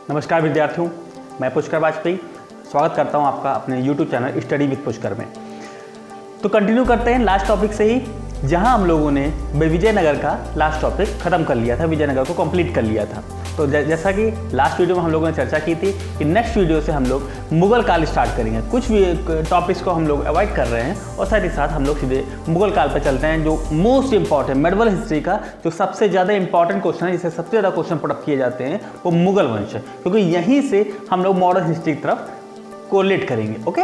नमस्कार विद्यार्थियों, मैं पुष्कर वाजपेयी स्वागत करता हूं आपका अपने YouTube channel study with Pushkar में। तो कंटिन्यू करते हैं लास्ट टॉपिक से ही, जहां हम लोगों ने विजयनगर का लास्ट टॉपिक खत्म कर लिया था, विजयनगर को कंप्लीट कर लिया था। तो जैसा कि लास्ट वीडियो में हम लोगों ने चर्चा की थी कि नेक्स्ट वीडियो से हम लोग मुगल काल स्टार्ट करेंगे। कुछ भी टॉपिक्स को हम लोग अवॉइड कर रहे हैं और साथ ही साथ हम लोग सीधे मुगल काल पर चलते हैं, जो मोस्ट इंपॉर्टेंट मेडिवल हिस्ट्री का जो सबसे ज़्यादा इंपॉर्टेंट क्वेश्चन है, जिससे सबसे ज़्यादा क्वेश्चन पुट अप किए जाते हैं, वो मुगल वंश है, क्योंकि यहीं से हम लोग मॉडर्न हिस्ट्री की तरफ कोरिलेट करेंगे। ओके,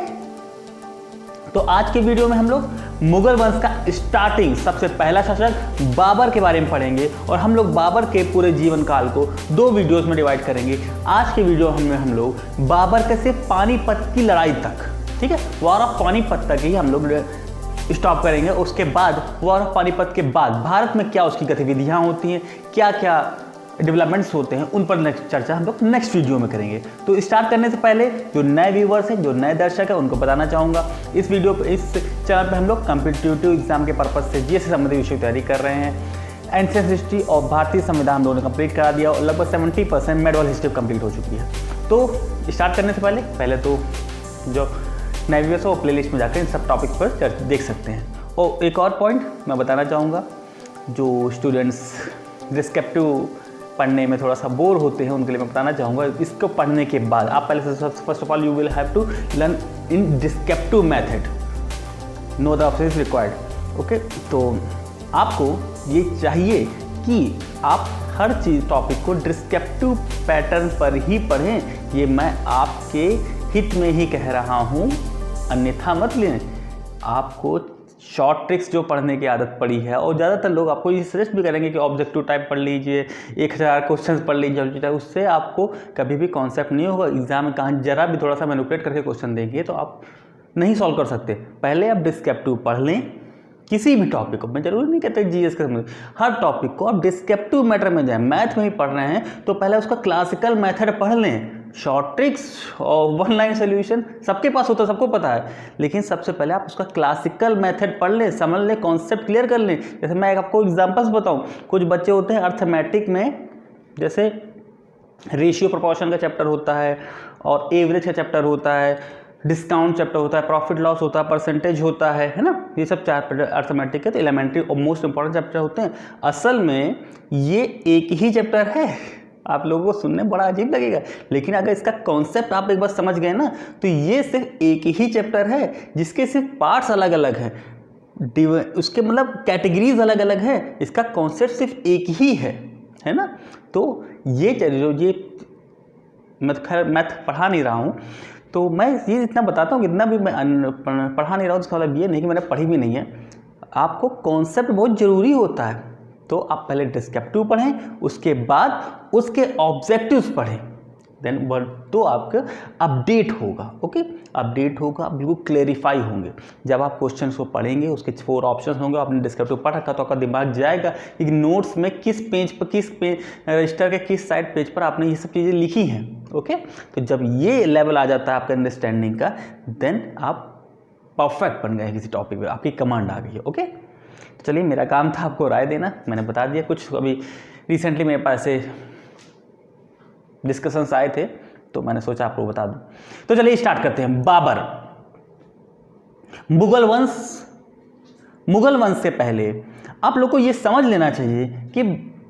तो आज के वीडियो में हम लोग मुगल वंश का स्टार्टिंग, सबसे पहला शासक बाबर के बारे में पढ़ेंगे और हम लोग बाबर के पूरे जीवन काल को 2 वीडियोस में डिवाइड करेंगे। आज के वीडियो में हम लोग बाबर के से पानीपत की लड़ाई तक, ठीक है, वॉर ऑफ पानीपत तक ही हम लोग स्टॉप करेंगे। उसके बाद वॉर ऑफ पानीपत के बाद भारत में क्या उसकी गतिविधियाँ होती हैं, क्या क्या डेवलपमेंट्स होते हैं, उन पर नेक्स्ट चर्चा हम लोग नेक्स्ट वीडियो में करेंगे। तो स्टार्ट करने से पहले जो नए व्यूवर्स हैं, जो नए दर्शक हैं, उनको बताना चाहूँगा इस चैनल पे हम लोग कॉम्पिटिटिव एग्जाम के पर्पज से जीएस से संबंधित विषय की तैयारी कर रहे हैं। एंशिएंट हिस्ट्री और भारतीय संविधान हम लोगों ने कंप्लीट करा दिया और लगभग 70% मेडिवल हिस्ट्री कंप्लीट हो चुकी है। तो स्टार्ट करने से पहले तो जो नए व्यूवर्स हो प्लेलिस्ट में जाकर इन सब टॉपिक पर देख सकते हैं। और एक और पॉइंट मैं बताना चाहूँगा, जो स्टूडेंट्स डिस्क्रिप्टिव पढ़ने में थोड़ा सा बोर होते हैं, उनके लिए मैं बताना चाहूँगा, इसको पढ़ने के बाद आप पहले से first of all you will have to learn in descriptive method, no the option is required. Okay, तो आपको ये चाहिए कि आप हर चीज़ टॉपिक को डिस्क्रिप्टिव पैटर्न पर ही पढ़ें। ये मैं आपके हित में ही कह रहा हूँ, अन्यथा मत लें। आपको शॉर्ट ट्रिक्स जो पढ़ने की आदत पड़ी है, और ज़्यादातर लोग आपको ये सजेस्ट भी करेंगे कि ऑब्जेक्टिव टाइप पढ़ लीजिए, 1000 क्वेश्चंस पढ़ लीजिए, उससे आपको कभी भी कॉन्सेप्ट नहीं होगा। एग्जाम में कहाँ जरा भी थोड़ा सा मैनिपुलेट करके क्वेश्चन देंगे तो आप नहीं सॉल्व कर सकते। पहले आप डिस्क्रिप्टिव पढ़ लें किसी भी टॉपिक को, मैं जरूरी नहीं कहता जीएस का, हर टॉपिक को आप डिस्क्रिप्टिव मैटर में जाएं। मैथ में ही पढ़ रहे हैं तो पहले उसका क्लासिकल मेथड पढ़ लें। शॉर्ट ट्रिक्स और 1 लाइन सोल्यूशन सबके पास होता है, सबको पता है, लेकिन सबसे पहले आप उसका क्लासिकल मेथड पढ़ लें, समझ लें, कॉन्सेप्ट क्लियर कर लें। जैसे मैं आपको एग्जांपल्स बताऊं, कुछ बच्चे होते हैं अर्थमेटिक में, जैसे रेशियो प्रोपोर्शन का चैप्टर होता है और एवरेज का चैप्टर होता है, डिस्काउंट चैप्टर होता है, प्रॉफिट लॉस होता है, परसेंटेज होता है ना, ये सब चैप्टर अर्थमेटिक के तो एलिमेंट्री और मोस्ट इंपॉर्टेंट चैप्टर होते हैं। असल में ये एक ही चैप्टर है, आप लोगों को सुनने बड़ा अजीब लगेगा, लेकिन अगर इसका कॉन्सेप्ट आप एक बार समझ गए ना, तो ये सिर्फ एक ही चैप्टर है जिसके सिर्फ पार्ट्स अलग अलग हैं, उसके मतलब कैटेगरीज अलग अलग है, इसका कॉन्सेप्ट सिर्फ एक ही है ना। तो ये जो ये मैथ पढ़ा नहीं रहा हूँ, तो मैं ये इतना बताता हूँ, इतना भी मैं पढ़ा नहीं रहा हूँ, इसका मतलब ये नहीं कि मैंने पढ़ी भी नहीं है। आपको कॉन्सेप्ट बहुत ज़रूरी होता है, तो आप पहले डिस्क्रिप्टिव पढ़ें, उसके बाद उसके ऑब्जेक्टिव्स पढ़ें, देन तो आपका अपडेट होगा। ओके, अपडेट होगा, आप बिल्कुल क्लेरिफाई होंगे। जब आप क्वेश्चन को पढ़ेंगे, उसके 4 ऑप्शन होंगे, आपने डिस्क्रिप्टिव पढ़ रखा तो आपका दिमाग जाएगा कि नोट्स में किस पेज पर, किस रजिस्टर के किस साइड पेज पर आपने ये सब चीज़ें लिखी हैं। ओके, तो जब ये लेवल आ जाता है आपका अंडरस्टैंडिंग का, देन आप परफेक्ट बन गए किसी टॉपिक पर, आपकी कमांड आ गई है। ओके, चलिए, मेरा काम था आपको राय देना, मैंने बता दिया। कुछ अभी रिसेंटली मेरे पास से डिस्कशंस आए थे तो मैंने सोचा आपको बता दूं। तो चलिए स्टार्ट करते हैं। बाबर, मुगल वंश से पहले आप लोग को ये समझ लेना चाहिए कि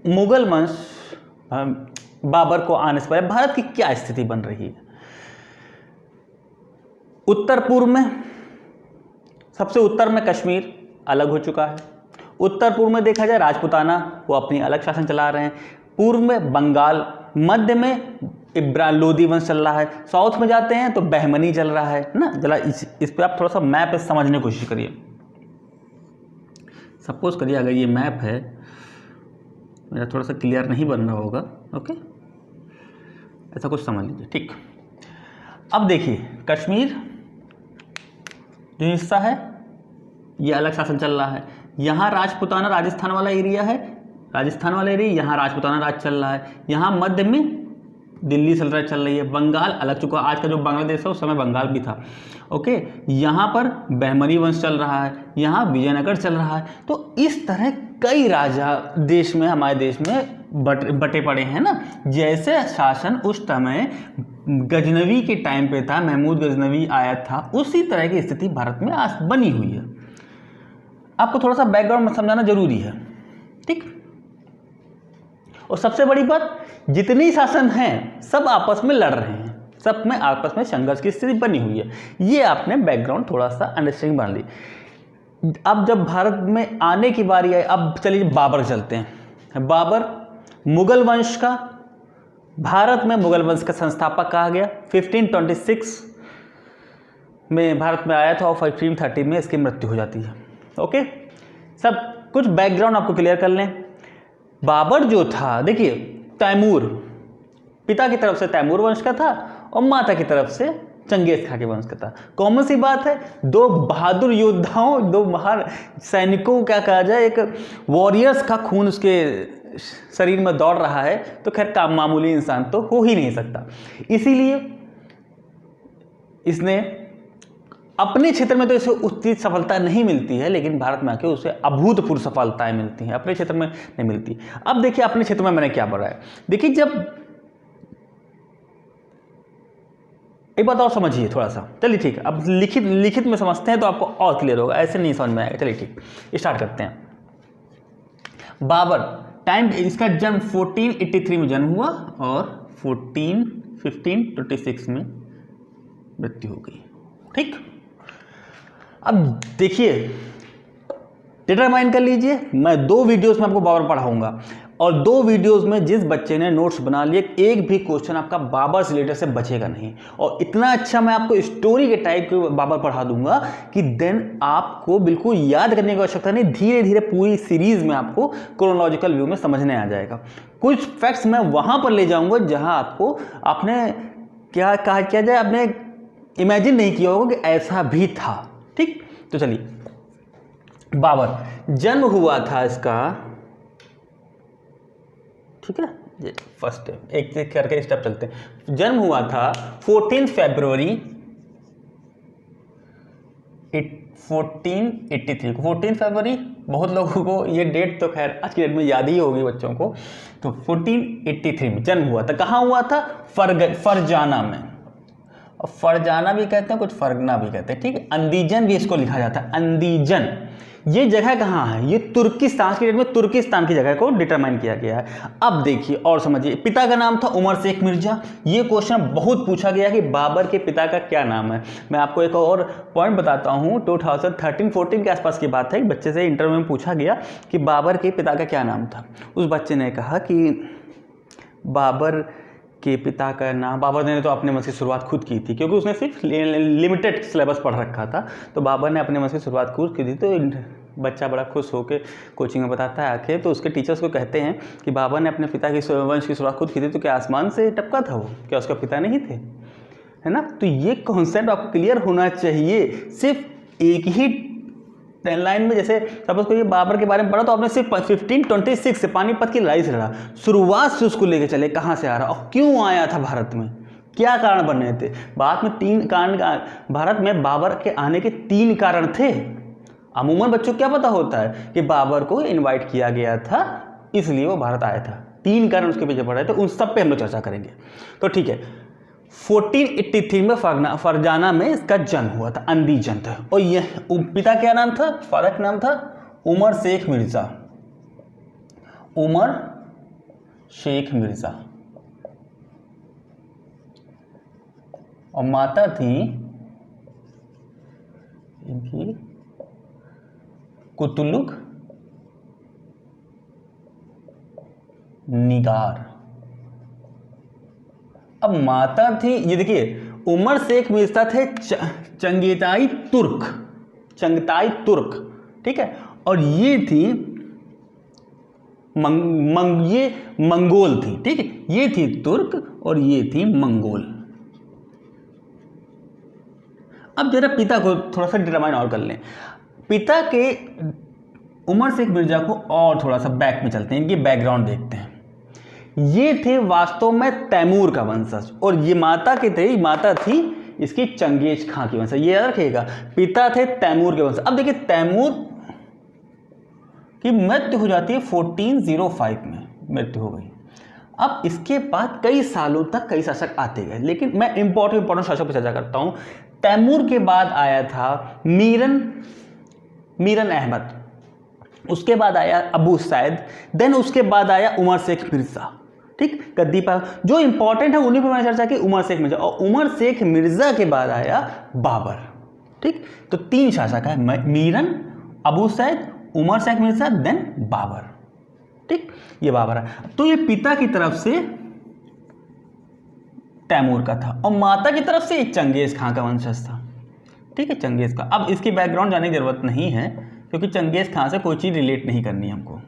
मुगल वंश बाबर को आने से पहले भारत की क्या स्थिति बन रही है। उत्तर पूर्व में, सबसे उत्तर में कश्मीर अलग हो चुका है। उत्तर पूर्व में देखा जाए राजपूताना, वो अपनी अलग शासन चला रहे हैं। पूर्व में बंगाल, मध्य में लोधी वंश चल रहा है। साउथ में जाते हैं तो बहमनी चल रहा है ना। जरा इस पे आप थोड़ा सा मैप समझने की कोशिश करिए। सपोज करिए अगर ये मैप है, मेरा थोड़ा सा क्लियर नहीं बन रहा होगा, ओके, ऐसा कुछ समझ लीजिए, ठीक। अब देखिए, कश्मीर जो हिस्सा है ये अलग शासन चल रहा है। यहाँ राजपूताना राजस्थान वाला एरिया है, यहाँ राजपूताना राज चल रहा है। यहाँ मध्य में दिल्ली चल रही है। बंगाल अलग चुका, आज का जो बांग्लादेश है उस समय बंगाल भी था। ओके, यहाँ पर बहमनी वंश चल रहा है, यहाँ विजयनगर चल रहा है। तो इस तरह कई राजा देश में, हमारे देश में बटे पड़े हैं ना। जैसे शासन उस समय गजनवी के टाइम पे था, महमूद गजनवी आया था, उसी तरह की स्थिति भारत में आज बनी हुई है। आपको थोड़ा सा बैकग्राउंड समझाना जरूरी है, ठीक। और सबसे बड़ी बात, जितनी शासन हैं सब आपस में लड़ रहे हैं, सब में आपस में संघर्ष की स्थिति बनी हुई है। ये आपने बैकग्राउंड थोड़ा सा अंडरस्टैंडिंग बना ली। अब जब भारत में आने की बारी आई, अब चलिए बाबर चलते हैं। बाबर मुगल वंश का, भारत में मुगल वंश का संस्थापक कहा गया। 1526 में भारत में आया था और 1530 में इसकी मृत्यु हो जाती है। ओके, सब कुछ बैकग्राउंड आपको क्लियर कर लें। बाबर जो था, देखिए, तैमूर, पिता की तरफ से तैमूर वंश का था और माता की तरफ से चंगेज खां के वंश का था। कॉमन सी बात है, दो बहादुर योद्धाओं, दो महान सैनिकों, क्या कहा जाए, एक वॉरियर्स का खून उसके शरीर में दौड़ रहा है, तो खैर काम मामूली इंसान तो हो ही नहीं सकता। इसीलिए इसने अपने क्षेत्र में तो इसे उतनी सफलता नहीं मिलती है, लेकिन भारत में आके उसे अभूतपूर्व सफलताएं मिलती हैं, अपने क्षेत्र में नहीं मिलती। अब देखिए अपने क्षेत्र में मैंने क्या पढ़ा है। देखिए, जब एक बात और समझिए थोड़ा सा, चलिए ठीक है, अब लिखित में समझते हैं तो आपको और क्लियर होगा, ऐसे नहीं समझ में आएगा। चलिए ठीक, स्टार्ट करते हैं। बाबर टाइम, इसका जन्म 1483 में जन्म हुआ और 1526 में मृत्यु हो गई, ठीक। अब देखिए, डिटरमाइन कर लीजिए, मैं 2 वीडियोस में आपको बाबर पढ़ाऊंगा और 2 वीडियोस में जिस बच्चे ने नोट्स बना लिए, एक भी क्वेश्चन आपका बाबर से रिलेटेड से बचेगा नहीं। और इतना अच्छा मैं आपको स्टोरी के टाइप के बाबर पढ़ा दूंगा कि देन आपको बिल्कुल याद करने की आवश्यकता नहीं, धीरे धीरे पूरी सीरीज में आपको क्रोनोलॉजिकल व्यू में समझने आ जाएगा। कुछ फैक्ट्स मैं वहां पर ले जाऊंगा जहां आपको, आपने क्या कहा किया जाए, आपने इमेजिन नहीं किया होगा कि ऐसा भी था, ठीक। तो चलिए, बाबर जन्म हुआ था इसका, ठीक है, ये फर्स्ट एक एक करके स्टेप चलते हैं। जन्म हुआ था 14 फरवरी 1483 को। 14 फरवरी, बहुत लोगों को ये डेट तो खैर आज की डेट में याद ही होगी बच्चों को। तो 1483 में जन्म हुआ था। कहाँ हुआ था? फरजाना में। और फरजाना भी कहते हैं, कुछ फरगना भी कहते हैं, ठीक है। अंदीजन भी इसको लिखा जाता है, अंदीजन। ये जगह कहाँ है? ये तुर्किस्तान की डेट में तुर्किस्तान की जगह को डिटरमाइन किया गया है। अब देखिए और समझिए, पिता का नाम था उमर शेख मिर्जा। ये क्वेश्चन बहुत पूछा गया कि बाबर के पिता का क्या नाम है। मैं आपको एक और पॉइंट बताता हूँ। 2013-14 के आसपास की बात है, बच्चे से इंटरव्यू में पूछा गया कि बाबर के पिता का क्या नाम था। उस बच्चे ने कहा कि बाबर के पिता का नाम, बाबर ने तो अपने मन से शुरुआत खुद की थी, क्योंकि उसने सिर्फ लिमिटेड सिलेबस पढ़ रखा था। तो बाबर ने अपने मन से शुरुआत खुद की थी। तो बच्चा बड़ा खुश होकर कोचिंग में बताता है आके, तो उसके टीचर्स को कहते हैं कि बाबर ने अपने पिता की वंश की शुरुआत खुद की थी, तो क्या आसमान से टपका था वो? क्या उसका पिता नहीं थे? है ना। तो ये कॉन्सेप्ट आपको क्लियर होना चाहिए। सिर्फ एक ही लाइन में, जैसे सपोज करिए बाबर के बारे में पढ़ा तो आपने सिर्फ 1526 से पानीपत की लड़ाई से लड़ा, शुरुआत से उसको लेके चले, कहाँ से आ रहा और क्यों आया था भारत में, क्या कारण बन रहे थे। बाद में 3 कारण, भारत में बाबर के आने के 3 कारण थे। अमूमन बच्चों को क्या पता होता है कि बाबर को इनवाइट किया गया था इसलिए वो भारत आया था। 3 कारण उसके पीछे पड़ रहे थे, उन सब पे हम लोग चर्चा करेंगे। तो ठीक है, 1483 में फरजाना में इसका जन्म हुआ था, अंदीजन था। और यह पिता क्या नाम था? फादर का नाम था उमर शेख मिर्जा, उमर शेख मिर्जा। और माता थी इनकी कुतुलुक निगार। अब माता थी, ये देखिए, उमर शेख मिर्जा थे चंगेताई तुर्क, ठीक है। और ये थी ये मंगोल थी, ठीक है। ये थी तुर्क और ये थी मंगोल। अब जरा पिता को थोड़ा सा डिटरमाइन और कर लें। पिता के उमर शेख मिर्जा को और थोड़ा सा बैक में चलते हैं, इनकी बैकग्राउंड देखते हैं। ये थे वास्तव में तैमूर का वंशज, और ये माता थी इसकी चंगेज खां की वंशज। ये याद रखिएगा, पिता थे तैमूर के वंशज। अब देखिए, तैमूर की मृत्यु हो जाती है 1405 में, मृत्यु हो गई। अब इसके बाद कई सालों तक कई शासक आते गए, लेकिन मैं इंपॉर्टेंट शासक पर चर्चा करता हूँ। तैमूर के बाद आया था मीरन अहमद, उसके बाद आया अबू सैद, देन उसके बाद आया उमर शेख मिर्ज़ा। ठीक, गद्दी पर जो इंपॉर्टेंट है उन्हीं पर मैंने चर्चा की, उमर शेख मिर्ज़ा। और उमर शेख मिर्ज़ा के बाद आया बाबर। ठीक, तो 3 शासक है, मीरन, अबू सैद, उमर शेख मिर्ज़ा, देन बाबर। ठीक, ये बाबर है। तो ये पिता की तरफ से तैमूर का था और माता की तरफ से चंगेज़ खां का वंशज था। ठीक है, चंगेज़ खां। अब इसकी बैकग्राउंड जाने की जरूरत नहीं है क्योंकि चंगेज़ खां से कोई चीज़ रिलेट नहीं करनी हमको।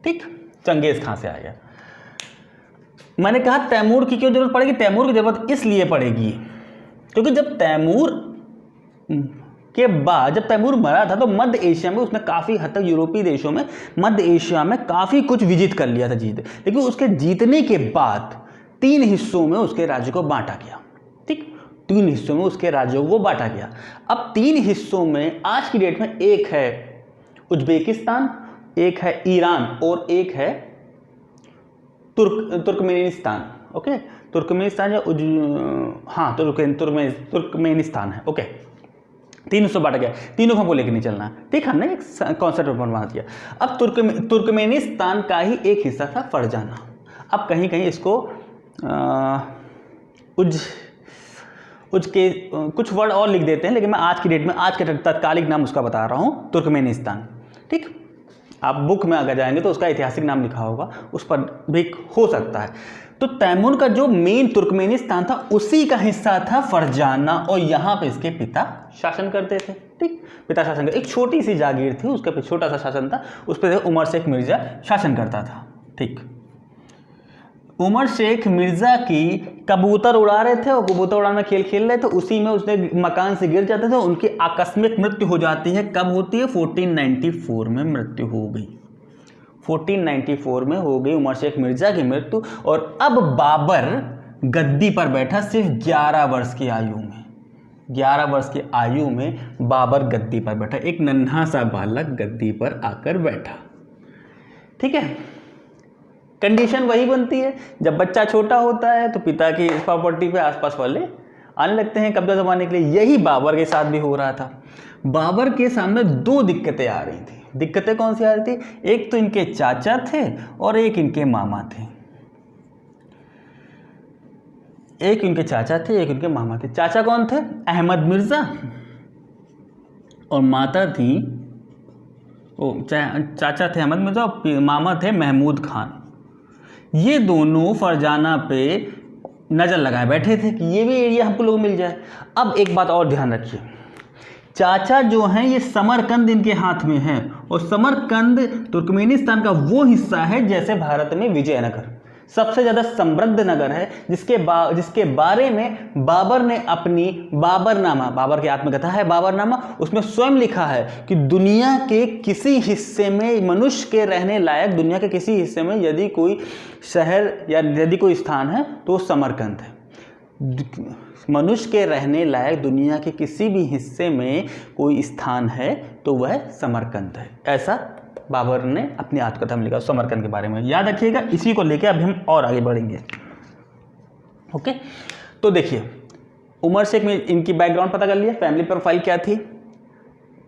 ठीक, चंगेज़ खां से आएगा। मैंने कहा तैमूर की क्यों जरूरत पड़ेगी? तैमूर की जरूरत इसलिए पड़ेगी क्योंकि जब तैमूर मरा था तो मध्य एशिया में उसने काफ़ी हद तक यूरोपीय देशों में, मध्य एशिया में काफ़ी कुछ विजित कर लिया था, लेकिन उसके जीतने के बाद 3 हिस्सों में उसके राज्य को बांटा गया। ठीक, 3 हिस्सों में उसके राज्यों को बांटा गया। अब 3 हिस्सों में आज की डेट में एक है उज्बेकिस्तान, एक है ईरान और एक है तुर्कमेनिस्तान। ओके, तुर्कमेनिस्तान या तुर्कमेनिस्तान है। ओके, 3 हिस्सों बांटा गया, तीनों को हमको लेकर नहीं चलना। ठीक, हमने एक कॉन्सेप्ट बना दिया। अब तुर्कमेनिस्तान का ही एक हिस्सा था फरजाना। अब कहीं कहीं इसको उज के कुछ वर्ड और लिख देते हैं, लेकिन मैं आज की डेट में आज के तत्कालिक नाम उसका बता रहा हूँ, तुर्कमेनिस्तान। ठीक, आप बुक में अगर जाएंगे तो उसका ऐतिहासिक नाम लिखा होगा, उस पर भी हो सकता है। तो तैमूर का जो मेन तुर्कमेनिस्तान था उसी का हिस्सा था फरजाना और यहाँ पे इसके पिता शासन करते थे। ठीक, पिता शासन करते, एक छोटी सी जागीर थी, उसका पे छोटा सा शासन था, उस पर उमर शेख मिर्ज़ा शासन करता था। ठीक, उमर शेख मिर्ज़ा की कबूतर उड़ा रहे थे और कबूतर उड़ाने में खेल खेल रहे थे, उसी में उसने मकान से गिर जाते थे, उनकी आकस्मिक मृत्यु हो जाती है। कब होती है? 1494 में मृत्यु हो गई। 1494 में हो गई उमर शेख मिर्ज़ा की मृत्यु। और अब बाबर गद्दी पर बैठा सिर्फ 11 वर्ष की आयु में। 11 वर्ष की आयु में बाबर गद्दी पर बैठा, एक नन्हा सा बालक गद्दी पर आकर बैठा। ठीक है, कंडीशन वही बनती है, जब बच्चा छोटा होता है तो पिता की प्रॉपर्टी पे आसपास वाले आने लगते हैं कब्जा जमाने के लिए। यही बाबर के साथ भी हो रहा था। बाबर के सामने 2 दिक्कतें आ रही थी। दिक्कतें कौन सी आ रही थी? एक तो इनके चाचा थे और एक इनके मामा थे। एक इनके चाचा थे, एक इनके मामा थे। चाचा कौन थे? अहमद मिर्ज़ा, और माता थी चाचा थे अहमद मिर्ज़ा और मामा थे महमूद खान। ये दोनों फरजाना पे नज़र लगाए बैठे थे कि ये भी एरिया हमको लोग मिल जाए। अब एक बात और ध्यान रखिए, चाचा जो हैं ये समरकंद इनके हाथ में है, और समरकंद तुर्कमेनिस्तान का वो हिस्सा है जैसे भारत में विजयनगर सबसे ज़्यादा समृद्ध नगर है, जिसके बारे में बाबर ने अपनी बाबरनामा, बाबर की आत्मकथा है बाबरनामा, उसमें स्वयं लिखा है कि दुनिया के किसी हिस्से में मनुष्य के रहने लायक, दुनिया के किसी हिस्से में यदि कोई शहर या यदि कोई स्थान है तो समरकंद है। मनुष्य के रहने लायक दुनिया के किसी भी हिस्से में कोई स्थान है तो वह समरकंद है। ऐसा बाबर ने अपनी आत्मकथा में लिखा समरकंद के बारे में। याद रखिएगा, इसी को लेकर अभी हम और आगे बढ़ेंगे। ओके, तो देखिए उमर शेख में इनकी बैकग्राउंड पता कर लिया, फैमिली प्रोफाइल क्या थी,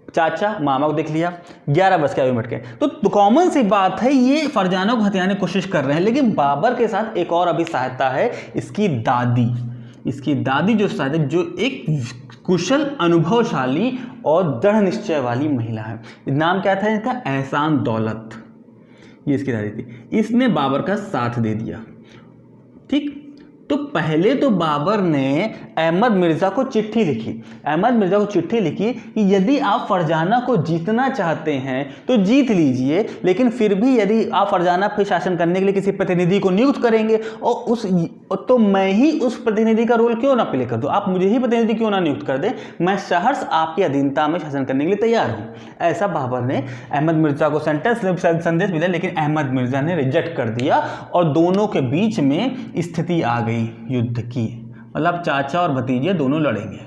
चाचा मामा को देख लिया, 11 वर्ष के आयु में मट गए। तो कॉमन सी बात है, ये फरजाना को हथियाने की कोशिश कर रहे हैं, लेकिन बाबर के साथ एक और अभी सहायता है, इसकी दादी। इसकी दादी जो एक कुशल, अनुभवशाली और दृढ़ निश्चय वाली महिला है। नाम क्या था इनका? एहसान दौलत, ये इसकी दादी थी। इसने बाबर का साथ दे दिया। ठीक, तो पहले तो बाबर ने अहमद मिर्ज़ा को चिट्ठी लिखी कि यदि आप फरजाना को जीतना चाहते हैं तो जीत लीजिए, लेकिन फिर भी यदि आप फरजाना पर शासन करने के लिए किसी प्रतिनिधि को नियुक्त करेंगे और तो मैं ही उस प्रतिनिधि का रोल क्यों ना प्ले कर दूं, आप मुझे ही प्रतिनिधि क्यों ना नियुक्त कर दें, मैं सहर्ष आपकी अधीनता में शासन करने के लिए तैयार हूं। ऐसा बाबर ने अहमद मिर्ज़ा को संदेश मिला, लेकिन अहमद मिर्ज़ा ने रिजेक्ट कर दिया और दोनों के बीच में स्थिति आ गई युद्ध की। मतलब चाचा और भतीजे दोनों लड़ेंगे।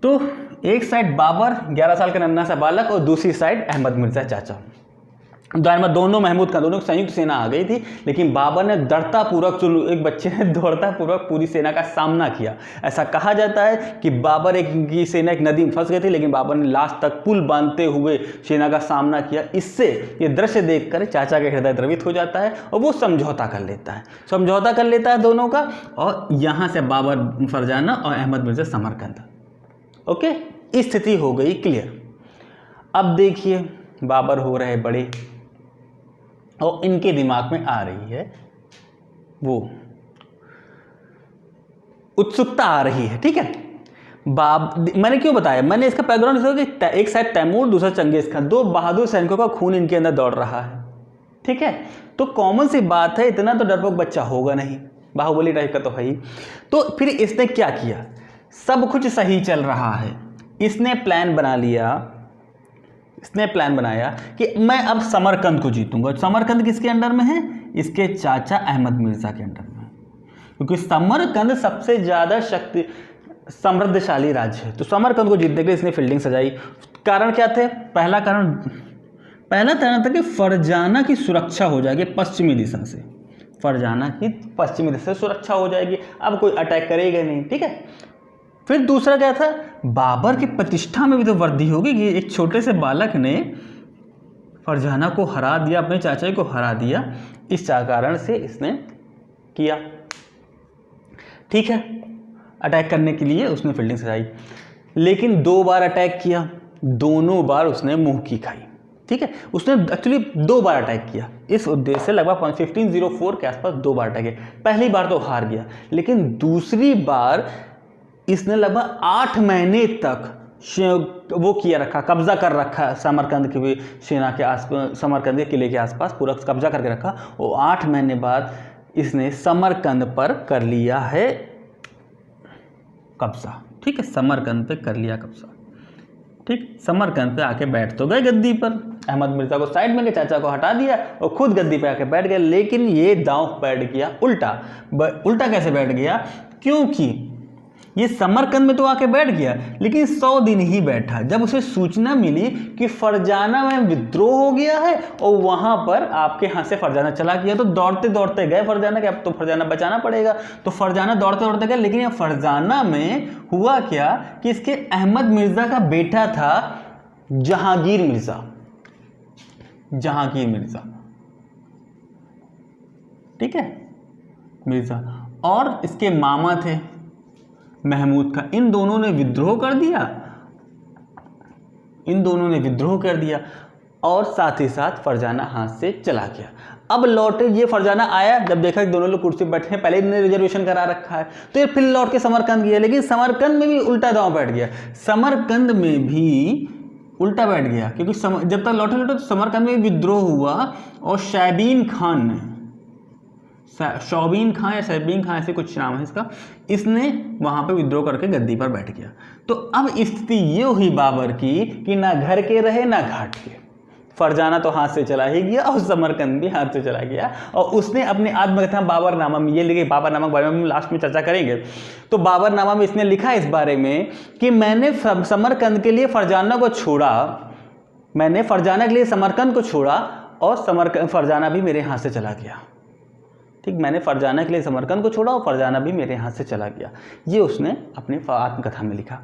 तो एक साइड बाबर 11 साल का नन्हा सा बालक और दूसरी साइड अहमद मिर्ज़ा चाचा। दौरान में दोनों महमूद खान दोनों की संयुक्त सेना आ गई थी, लेकिन बाबर ने दृढ़ता पूर्वक, एक बच्चे ने दौड़ता पूर्वक पूरी सेना का सामना किया। ऐसा कहा जाता है कि बाबर की सेना एक नदी में फंस गई थी, लेकिन बाबर ने लास्ट तक पुल बांधते हुए सेना का सामना किया। इससे ये दृश्य देखकर चाचा के हृदय द्रवित हो जाता है और वो समझौता कर लेता है दोनों का, और यहाँ से बाबर फरजाना और अहमद मिर्जा समरकंद। ओके, स्थिति हो गई क्लियर। अब देखिए बाबर हो रहे बड़े और इनके दिमाग में आ रही है वो उत्सुकता आ रही है, ठीक है। मैंने क्यों बताया, मैंने इसका बैकग्राउंड इसलिए कि एक साइड तैमूर, दूसरा चंगेज खान, दो बहादुर सैनिकों का खून इनके अंदर दौड़ रहा है, ठीक है। तो कॉमन सी बात है, इतना तो डरपोक बच्चा होगा नहीं, बाहुबली टाइप का तो है ही। तो फिर इसने क्या किया, सब कुछ सही चल रहा है, इसने प्लान बनाया कि मैं अब समरकंद को जीतूंगा। समरकंद किसके अंडर में है, इसके चाचा अहमद मिर्जा के अंडर में, क्योंकि समरकंद सबसे ज़्यादा समृद्धशाली राज्य है। तो समरकंद को जीतने के लिए इसने फील्डिंग सजाई। कारण क्या थे, पहला कारण था कि फरजाना की सुरक्षा हो जाएगी पश्चिमी दिशा से, फरजाना की पश्चिमी दिशा से सुरक्षा हो जाएगी, अब कोई अटैक करेगा नहीं, ठीक है। फिर दूसरा क्या था, बाबर की प्रतिष्ठा में भी तो वृद्धि होगी कि एक छोटे से बालक ने फरजाना को हरा दिया, अपने चाचा को हरा दिया, इस कारण से इसने किया, ठीक है। अटैक करने के लिए उसने फील्डिंग सजाई, लेकिन 2 बार अटैक किया, दोनों बार उसने मुंह की खाई, ठीक है। उसने एक्चुअली 2 बार अटैक किया, इस उद्देश्य से लगभग 1504 के आसपास 2 बार अटैक किया। पहली बार तो हार गया, लेकिन दूसरी बार इसने लगभग 8 महीने तक वो किया रखा, कब्जा कर रखा समरकंद की भी सेना के आसपास, समरकंद के किले के आसपास पूरा कब्जा करके रखा। और 8 महीने बाद इसने समरकंद पर कर लिया है कब्जा, ठीक है। समरकंद पे कर लिया कब्जा, ठीक। समरकंद पे आके बैठ तो गए गद्दी पर, अहमद मिर्जा को साइड में, चाचा को हटा दिया और खुद गद्दी पे आके बैठ गए। लेकिन ये दांव बैठ गया उल्टा कैसे बैठ गया, क्योंकि ये समरकंद में तो आके बैठ गया, लेकिन 100 दिन ही बैठा। जब उसे सूचना मिली कि फरजाना में विद्रोह हो गया है और वहां पर आपके यहाँ से फरजाना चला गया, तो दौड़ते दौड़ते गए फरजाना के, अब तो फरजाना बचाना पड़ेगा। तो फरजाना दौड़ते दौड़ते गए, लेकिन यह फरजाना में हुआ क्या कि इसके अहमद मिर्जा का बेटा था जहांगीर मिर्जा, ठीक है, मिर्जा, और इसके मामा थे महमूद खान। इन दोनों ने विद्रोह कर दिया और साथ ही साथ फरजाना हाथ से चला गया। अब लौटे, ये फरजाना आया, जब देखा कि दोनों लोग कुर्सी पर बैठे हैं, पहले इन्होंने रिजर्वेशन करा रखा है, तो ये फिर लौट के समरकंद गया, लेकिन समरकंद में भी उल्टा दांव बैठ गया। समरकंद में भी उल्टा बैठ गया, क्योंकि जब तक लौटे तो समरकंद में विद्रोह हुआ और शौबीन खान या शैबीन खान ऐसे कुछ नाम है इसका, इसने वहां पे विद्रोह करके गद्दी पर बैठ गया। तो अब स्थिति ये हुई बाबर की कि ना घर के रहे ना घाट के। फरजाना तो हाथ से चला ही गया और समरकंद भी हाथ से चला गया, और उसने अपने आत्मकथा बाबरनामा में ये लिखे, बाबरनामा के बारे में हम लास्ट में चर्चा करेंगे। तो बाबरनामा में इसने लिखा इस बारे में कि मैंने समरकंद के लिए फरजाना को छोड़ा, मैंने फरजाना के लिए समरकंद को छोड़ा और फरजाना भी मेरे हाथ से चला गया, ठीक। मैंने फरजाना के लिए समरकंद को छोड़ा और फरजाना भी मेरे हाथ से चला गया, ये उसने अपनी आत्मकथा में लिखा।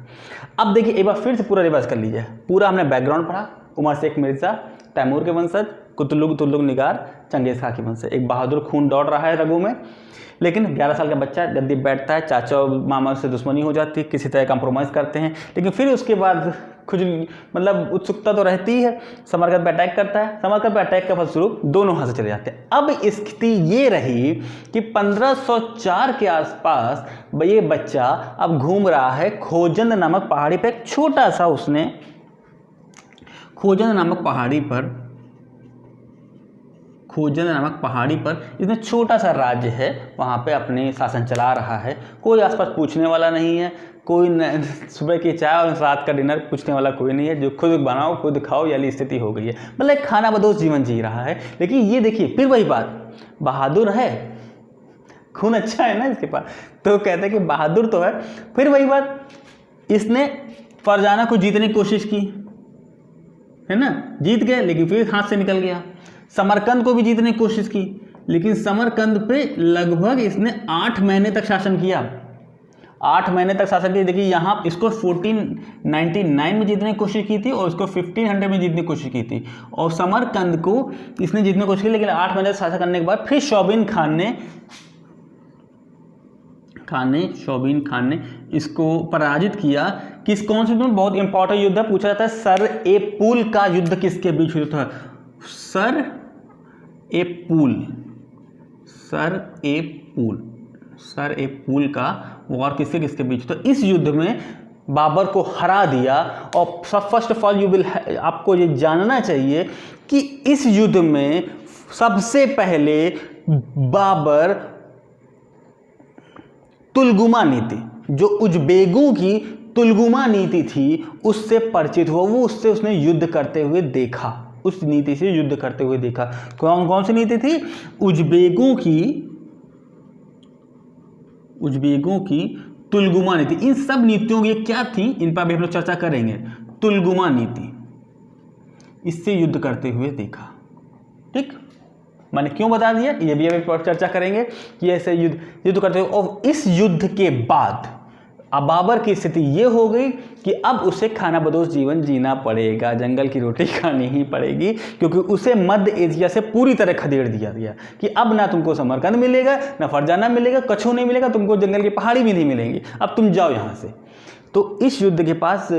अब देखिए एक बार फिर से पूरा रिवाइज कर लीजिए। पूरा हमने बैकग्राउंड पढ़ा, उमर शेख मिर्जा तैमूर के वंशज, तुगलक निगार चंगेज खां के वंशज, एक बहादुर खून दौड़ रहा है रगों में। लेकिन 11 साल का बच्चा गद्दी बैठता है, चाचा और मामा से दुश्मनी हो जाती है, किसी तरह कंप्रोमाइज़ करते हैं, लेकिन फिर उसके बाद कुछ मतलब उत्सुकता तो रहती है। समरकंद पर अटैक करता है, समरकंद पर अटैक का फलस्वरूप दोनों हाथ से चले जाते हैं। अब स्थिति ये रही कि 1504 के आसपास ये बच्चा अब घूम रहा है खोजंद नामक पहाड़ी पर, एक छोटा सा उसने खोजंद नामक पहाड़ी पर इसमें छोटा सा राज्य है, वहाँ पे अपने शासन चला रहा है। कोई आसपास पूछने वाला नहीं है, कोई सुबह की चाय और रात का डिनर पूछने वाला कोई नहीं है, जो खुद बनाओ खुद खाओ वाली स्थिति हो गई है। मतलब एक खाना बदोश जीवन जी रहा है। लेकिन ये देखिए फिर वही बात, बहादुर है, खून अच्छा है ना इसके पास, तो कहते हैं कि बहादुर तो है। फिर वही बात, इसने फरजाना को जीतने की कोशिश की, है ना, जीत गए, लेकिन फिर हाथ से निकल गया। समरकंद को भी जीतने की कोशिश की, लेकिन समरकंद पे लगभग इसने 8 महीने तक शासन किया। 8 महीने तक शासन किया। देखिए यहाँ इसको 1499 में जीतने की कोशिश की थी और इसको 1500 में जीतने की कोशिश की थी, और समरकंद को इसने जीतने की कोशिश की, लेकिन 8 महीने तक शासन करने के बाद फिर शौबिन खान ने इसको पराजित किया। कौन से युद्ध? बहुत इंपॉर्टेंट युद्ध है, पूछा जाता है सर ए पुल का युद्ध किसके बीच हुआ था? सर ए पुल का वॉर किसके बीच? तो इस युद्ध में बाबर को हरा दिया। और फर्स्ट ऑफ ऑल आपको ये जानना चाहिए कि इस युद्ध में सबसे पहले बाबर तुलगुमा नीति, जो उज़्बेकों की तुलगुमा नीति थी, उससे परिचित हुआ। उसने युद्ध करते हुए देखा, उस नीति से युद्ध करते हुए देखा। कौन सी नीति थी? उज़्बेकों की तुलगुमा नीति। इन सब नीतियों की क्या थी, इन पर भी हम लोग चर्चा करेंगे। तुलगुमा नीति, इससे युद्ध करते हुए देखा। ठीक, मैंने क्यों बता दिया ये भी अभी चर्चा करेंगे कि ऐसे युद्ध करते हुए। और इस युद्ध के बाद अब बाबर की स्थिति ये हो गई कि अब उसे खानाबदोश जीवन जीना पड़ेगा, जंगल की रोटी खानी ही पड़ेगी, क्योंकि उसे मध्य एशिया से पूरी तरह खदेड़ दिया गया कि अब ना तुमको समरकंद मिलेगा, ना फरजाना मिलेगा, कछु नहीं मिलेगा, तुमको जंगल की पहाड़ी भी नहीं मिलेंगी, अब तुम जाओ यहाँ से। तो इस युद्ध के पास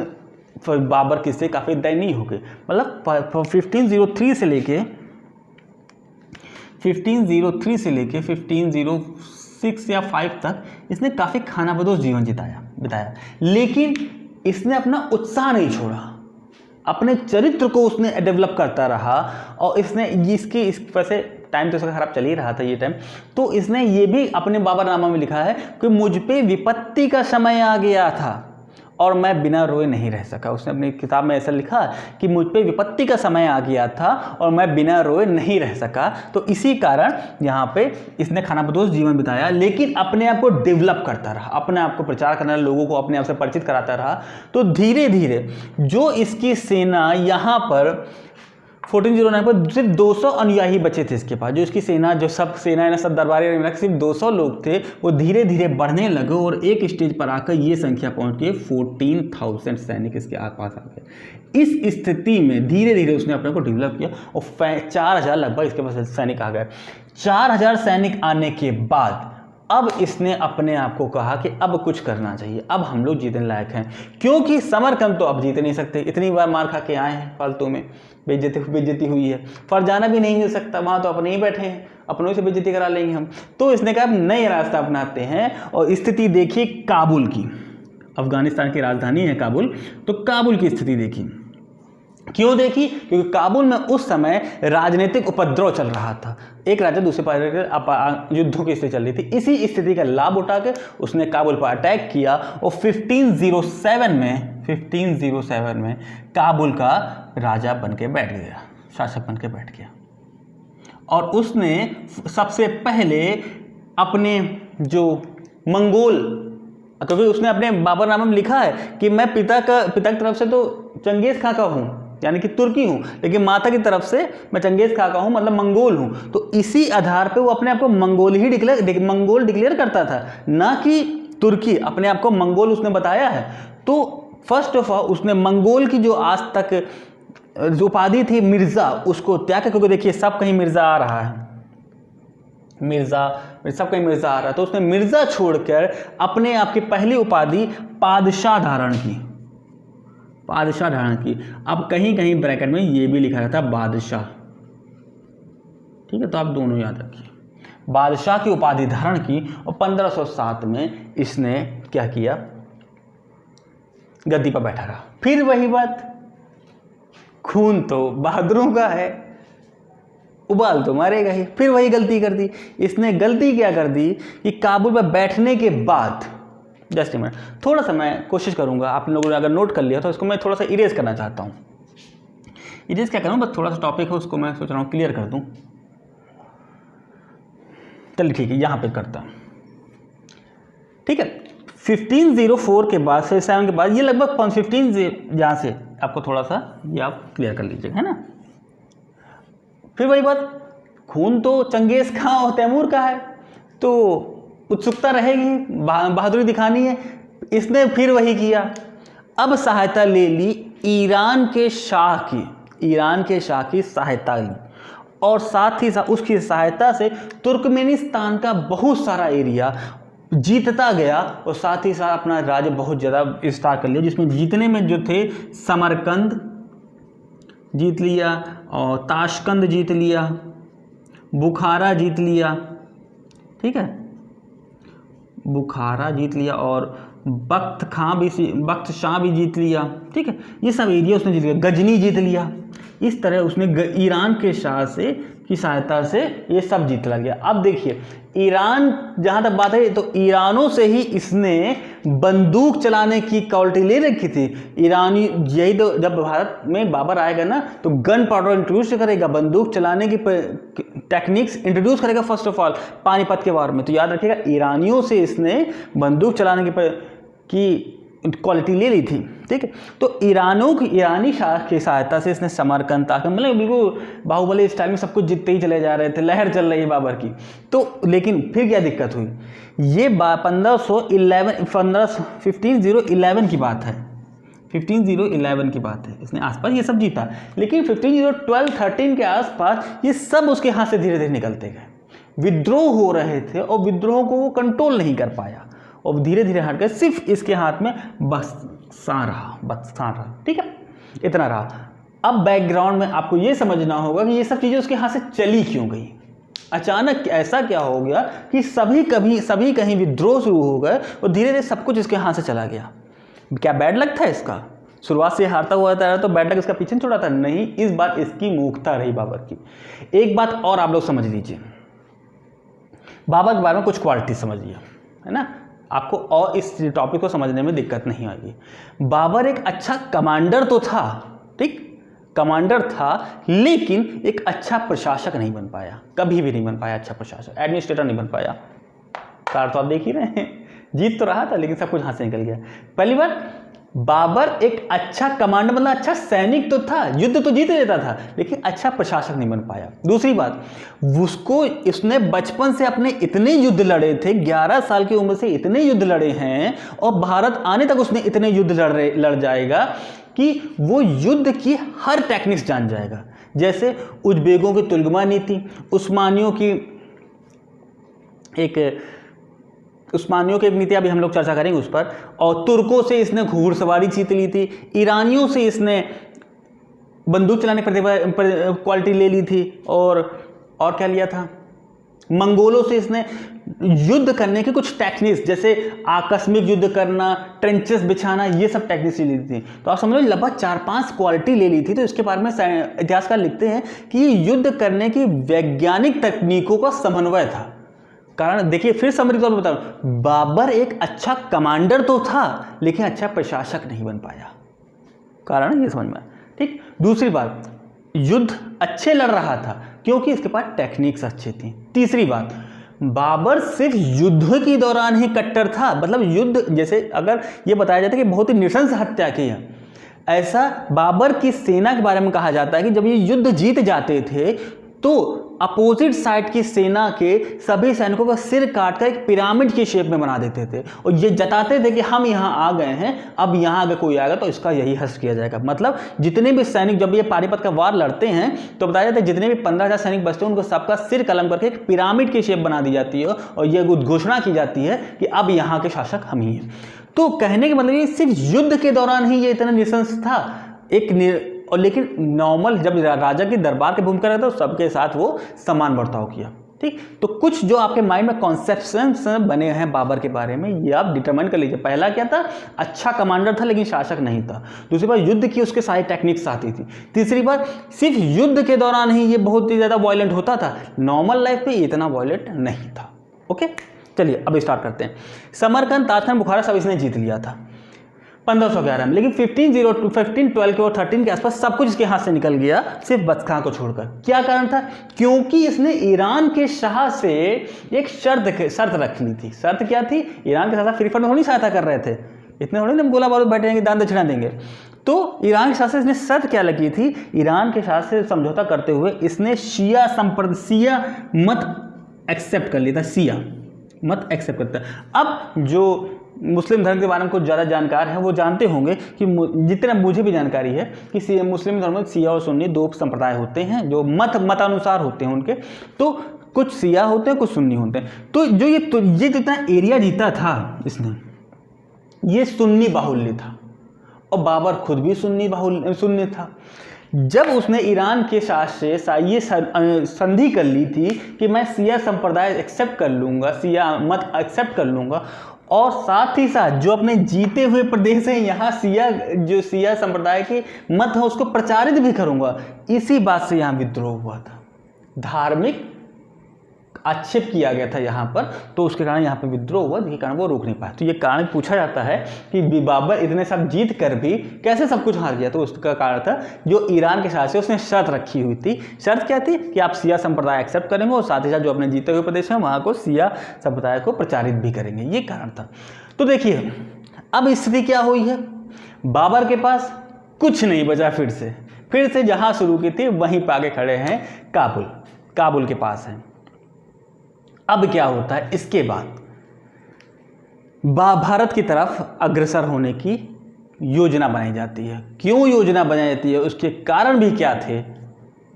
बाबर की स्थिति काफ़ी दयनीय हो गई। मतलब 1503 से लेके 1506 या 5 तक इसने काफ़ी खानाबदोश जीवन बिताया, लेकिन इसने अपना उत्साह नहीं छोड़ा, अपने चरित्र को उसने डेवलप करता रहा। और इसने इस वैसे टाइम तो इसका खराब चल ही रहा था ये टाइम, तो इसने ये भी अपने बाबरनामा में लिखा है कि मुझ पे विपत्ति का समय आ गया था और मैं बिना रोए नहीं रह सका। उसने अपनी किताब में ऐसा लिखा कि मुझ पे विपत्ति का समय आ गया था और मैं बिना रोए नहीं रह सका। तो इसी कारण यहाँ पे इसने खानाबदोश जीवन बिताया, लेकिन अपने आप को डेवलप करता रहा, अपने आप को प्रचार करना, लोगों को अपने आप से परिचित कराता रहा। तो धीरे धीरे जो इसकी सेना यहाँ पर 1409 पर सिर्फ 200 अनुयायी बचे थे इसके पास। जो इसकी सेना, जो सब सेना है ना, सब दरबारी सिर्फ 200 लोग थे, वो धीरे धीरे बढ़ने लगे और एक स्टेज पर आकर ये संख्या पहुंच गई 14,000 सैनिक इसके आसपास आ गए। इस स्थिति में धीरे धीरे उसने अपने को डेवलप किया और 4,000 लगभग इसके पास सैनिक आ गए। 4,000 सैनिक आने के बाद अब इसने अपने आप को कहा कि अब कुछ करना चाहिए, अब हम लोग जीतने लायक हैं, क्योंकि समरकंद तो अब जीत नहीं सकते, इतनी बार मार खा के आए हैं, फालतू में बेइज्जती हुई है। फरजाना भी नहीं मिल सकता, वहाँ तो अपने ही बैठे हैं, अपनों से बेइज्जती करा लेंगे हम। तो इसने कहा अब नए रास्ता अपनाते हैं। और स्थिति देखिए काबुल की, अफगानिस्तान की राजधानी है काबुल, तो काबुल की स्थिति देखी। क्यों देखी? क्योंकि काबुल में उस समय राजनीतिक उपद्रव चल रहा था, एक राजा दूसरे पर युद्धों की स्थिति चल रही थी। इसी स्थिति का लाभ उठा के उसने काबुल पर अटैक किया और 1507 में काबुल का राजा बन के बैठ गया, शासक बन के बैठ गया। और उसने सबसे पहले अपने जो मंगोल, क्योंकि उसने अपने बाबरनामा में लिखा है कि मैं पिता की तरफ से तो चंगेज खां का हूँ, यानी कि तुर्की हूँ, लेकिन माता की तरफ से मैं चंगेज खां का हूँ, मतलब मंगोल हूँ। तो इसी आधार पे वो अपने आप को मंगोल डिक्लेयर करता था, ना कि तुर्की। अपने आप को मंगोल उसने बताया है। तो फर्स्ट ऑफ ऑल उसने मंगोल की जो आज तक जो उपाधि थी मिर्ज़ा, उसको त्याग, क्योंकि देखिए सब कहीं मिर्ज़ा आ रहा है, सब कहीं मिर्ज़ा आ रहा है, तो उसने मिर्ज़ा छोड़कर अपने आप की पहली उपाधि पादशाह धारण की। अब कहीं कहीं ब्रैकेट में ये भी लिखा रहता है बादशाह, ठीक है, तो आप दोनों याद रखिए। बादशाह की उपाधि धारण की और 1507 में इसने क्या किया, गद्दी पर बैठा रहा। फिर वही बात, खून तो बहादुरों का है, उबाल तो मारेगा ही। फिर वही गलती कर दी इसने। गलती क्या कर दी कि काबुल में बैठने के बाद, जस्ट मिनट, थोड़ा सा मैं कोशिश करूंगा, आप लोगों ने अगर नोट कर लिया तो इसको मैं थोड़ा सा इरेज करना चाहता हूँ। इरेज क्या करूँ, बस थोड़ा सा टॉपिक है उसको मैं सोच रहा हूँ क्लियर कर दूँ। चलिए ठीक है, यहाँ पे करता हूँ, ठीक है। 1504 के बाद, 7 के बाद, ये लगभग 15 जहाँ से आपको थोड़ा सा ये आप क्लियर कर लीजिएगा, है ना। फिर वही बात, खून तो चंगेज खां और तैमूर का है, तो उत्सुकता रहेगी, बहादुरी दिखानी है। इसने फिर वही किया, अब सहायता ले ली ईरान के शाह की सहायता ली, और साथ ही साथ उसकी सहायता से तुर्कमेनिस्तान का बहुत सारा एरिया जीतता गया, और साथ ही साथ अपना राज्य बहुत ज़्यादा विस्तार कर लिया, जिसमें जीतने में जो थे समरकंद जीत लिया, और ताशकंद जीत लिया, बुखारा जीत लिया, ठीक है, बुखारा जीत लिया, और बख्त शाह भी जीत लिया, ठीक है, ये सब एरिया उसने जीत लिया, गजनी जीत लिया। इस तरह उसने ईरान के शाह से की सहायता से ये सब जीत गया। अब देखिए ईरान, जहाँ तक बात है तो ईरानों से ही इसने बंदूक चलाने की क्वालिटी ले रखी थी। ईरानी यही तो, जब भारत में बाबर आएगा ना तो गन पाउडर इंट्रोड्यूस करेगा, बंदूक चलाने की टेक्निक्स इंट्रोड्यूस करेगा फर्स्ट ऑफ ऑल पानीपत के वार में। तो याद रखिएगा ईरानियों से इसने बंदूक चलाने की क्वालिटी ले ली थी, ठीक है। तो ईरानी शाह की सहायता से इसने समरकंद ताकत, मतलब बिल्कुल बाहुबली स्टाइल में सब कुछ जीतते ही चले जा रहे थे, लहर चल रही है बाबर की। तो लेकिन फिर क्या दिक्कत हुई, ये 1511 की बात है, 1511 की बात है, इसने आसपास ये सब जीता। लेकिन 1512-13 के आसपास ये सब उसके हाथ से धीरे धीरे निकलते गए, विद्रोह हो रहे थे और विद्रोह को वो कंट्रोल नहीं कर पाया और धीरे धीरे हट गए, सिर्फ इसके हाथ में बक्सा रहा, ठीक है, इतना रहा। अब बैकग्राउंड में आपको ये समझना होगा कि ये सब चीज़ें उसके हाथ से चली क्यों गई, अचानक ऐसा क्या हो गया कि सभी कहीं विद्रोह शुरू हो गए और धीरे धीरे सब कुछ इसके हाथ से चला गया। क्या बैड लक था इसका, शुरुआत से हारता हुआ था तो बैड लक इसका पीछे छोड़ा था? नहीं, इस बार इसकी मूर्खता रही बाबर की। एक बात और आप लोग समझ लीजिए, बाबर के बारे में कुछ क्वालिटी समझिए, है ना, आपको और इस टॉपिक को समझने में दिक्कत नहीं आएगी। बाबर एक अच्छा कमांडर तो था, ठीक, कमांडर था, लेकिन एक अच्छा प्रशासक नहीं बन पाया, कभी भी नहीं बन पाया अच्छा प्रशासक, एडमिनिस्ट्रेटर नहीं बन पाया। कार तो आप देख ही रहे हैं, जीत तो रहा था लेकिन सब कुछ हाथ से निकल गया। पहली बार बाबर एक अच्छा कमांडर, मतलब अच्छा सैनिक तो था, युद्ध तो जीत लेता था, लेकिन अच्छा प्रशासक नहीं बन पाया। दूसरी बात, उसने बचपन से अपने इतने युद्ध लड़े थे, 11 साल की उम्र से इतने युद्ध लड़े हैं, और भारत आने तक उसने इतने युद्ध लड़ जाएगा कि वो युद्ध की हर टेक्निक्स जान जाएगा। जैसे उज्बेकों की तुलगमा नीति, उस्मानियों की नीति, अभी हम लोग चर्चा करेंगे उस पर, और तुर्कों से इसने घुड़सवारी जीत ली थी, ईरानियों से इसने बंदूक चलाने पर क्वालिटी ले ली थी, और क्या लिया था, मंगोलों से इसने युद्ध करने की कुछ टेक्निक्स, जैसे आकस्मिक युद्ध करना, ट्रेंचेस बिछाना, ये सब टेक्निक्स ले ली थी। तो आप समझ लो लगभग 4-5 क्वालिटी ले ली थी। तो इसके बारे में इतिहासकार लिखते हैं कि ये युद्ध करने की वैज्ञानिक तकनीकों का समन्वय था। कारण देखिए, फिर समरी तौर पर बता रहा हूं, बाबर एक अच्छा कमांडर तो था लेकिन अच्छा प्रशासक नहीं बन पाया, कारण ये समझ में, ठीक। दूसरी बात, युद्ध अच्छे लड़ रहा था क्योंकि इसके पास टेक्निक्स अच्छी थी। तीसरी बात, बाबर सिर्फ युद्ध के दौरान ही कट्टर था, मतलब युद्ध, जैसे अगर ये बताया जाता है कि बहुत ही नृशंस हत्या की है, ऐसा बाबर की सेना के बारे में कहा जाता है कि जब ये युद्ध जीत जाते थे तो अपोजिट साइड की सेना के सभी सैनिकों का सिर काटकर एक पिरामिड की शेप में बना देते थे, और ये जताते थे कि हम यहाँ आ गए हैं, अब यहाँ अगर कोई आएगा तो इसका यही हश्र किया जाएगा। मतलब जितने भी सैनिक, जब ये पानीपत का वार लड़ते हैं तो बताया जाता है जितने भी 15,000 सैनिक बचते हैं उनको सबका सिर कलम करके एक पिरामिड की शेप बना दी जाती है, और ये घोषणा की जाती है कि अब यहाँ के शासक हम ही हैं। तो कहने का मतलब ये सिर्फ युद्ध के दौरान ही ये इतना निशंस था, और लेकिन नॉर्मल जब राजा की दरबार की भूमिका रहता तो सबके साथ वो समान बर्ताव किया, ठीक। तो कुछ जो आपके माइंड में कॉन्सेप्शंस बने हैं बाबर के बारे में, ये आप डिटरमाइन कर लीजिए। पहला क्या था, अच्छा कमांडर था लेकिन शासक नहीं था। दूसरी बात, युद्ध की उसके सारी टेक्निक्स आती थी। तीसरी बात, सिर्फ युद्ध के दौरान ही ये बहुत ही ज़्यादा वायलेंट होता था, नॉर्मल लाइफ में इतना वायलेंट नहीं था। ओके, चलिए अब स्टार्ट करते हैं। समरकंद, ताशकंद, बुखारा सब इसने जीत लिया था 1511 में, लेकिन 1512 के और 13 के आसपास सब कुछ इसके हाथ से निकल गया, सिर्फ बख्त को छोड़कर। क्या कारण था? क्योंकि इसने ईरान के शाह से एक शर्त रख ली थी। शर्त क्या थी? ईरान के शाह फ्री फंड में थोड़ी सहायता कर रहे थे, इतने थोड़ी ना गोला बारूद बैठे हैं कि दान दक्षिणा देंगे। तो ईरान के साथ इसने शर्त क्या लगी थी, ईरान के साथ से समझौता करते हुए इसने शिया मत एक्सेप्ट कर लिया था, शिया मत एक्सेप्ट करता है। अब जो मुस्लिम धर्म के बारे में कुछ ज़्यादा जानकार हैं वो जानते होंगे कि जितना मुझे भी जानकारी है कि मुस्लिम धर्म में शिया और सुन्नी दो संप्रदाय होते हैं जो मतानुसार होते हैं उनके। तो कुछ शिया होते हैं, कुछ सुन्नी होते हैं। तो ये जितना एरिया जीता था इसने, ये सुन्नी बाहुल्य था और बाबर खुद भी सुन्नी था। जब उसने ईरान के साथ से ये संधि कर ली थी कि मैं शिया संप्रदाय एक्सेप्ट कर लूँगा, शिया मत एक्सेप्ट कर लूँगा, और साथ ही साथ जो अपने जीते हुए प्रदेश हैं यहाँ जो शिया संप्रदाय के मत है उसको प्रचारित भी करूँगा, इसी बात से यहाँ विद्रोह हुआ था। धार्मिक आक्षेप किया गया था यहाँ पर, तो उसके कारण यहाँ पर विद्रोह हुआ, जिसके कारण वो रोक नहीं पाया। तो ये कारण पूछा जाता है कि बाबर इतने सब जीत कर भी कैसे सब कुछ हार गया। तो उसका कारण था जो ईरान के साथ से उसने शर्त रखी हुई थी। शर्त क्या थी कि आप शिया संप्रदाय एक्सेप्ट करेंगे और साथ ही साथ जो अपने जीते हुए प्रदेश हैं वहाँ को शिया संप्रदाय को प्रचारित भी करेंगे, ये कारण था। तो देखिए अब स्थिति क्या हुई है, बाबर के पास कुछ नहीं बचा, फिर से जहाँ शुरू की थी वहीं पर आगे खड़े हैं, काबुल के पास हैं। अब क्या होता है, इसके बाद भारत की तरफ अग्रसर होने की योजना बनाई जाती है। क्यों योजना बनाई जाती है, उसके कारण भी क्या थे,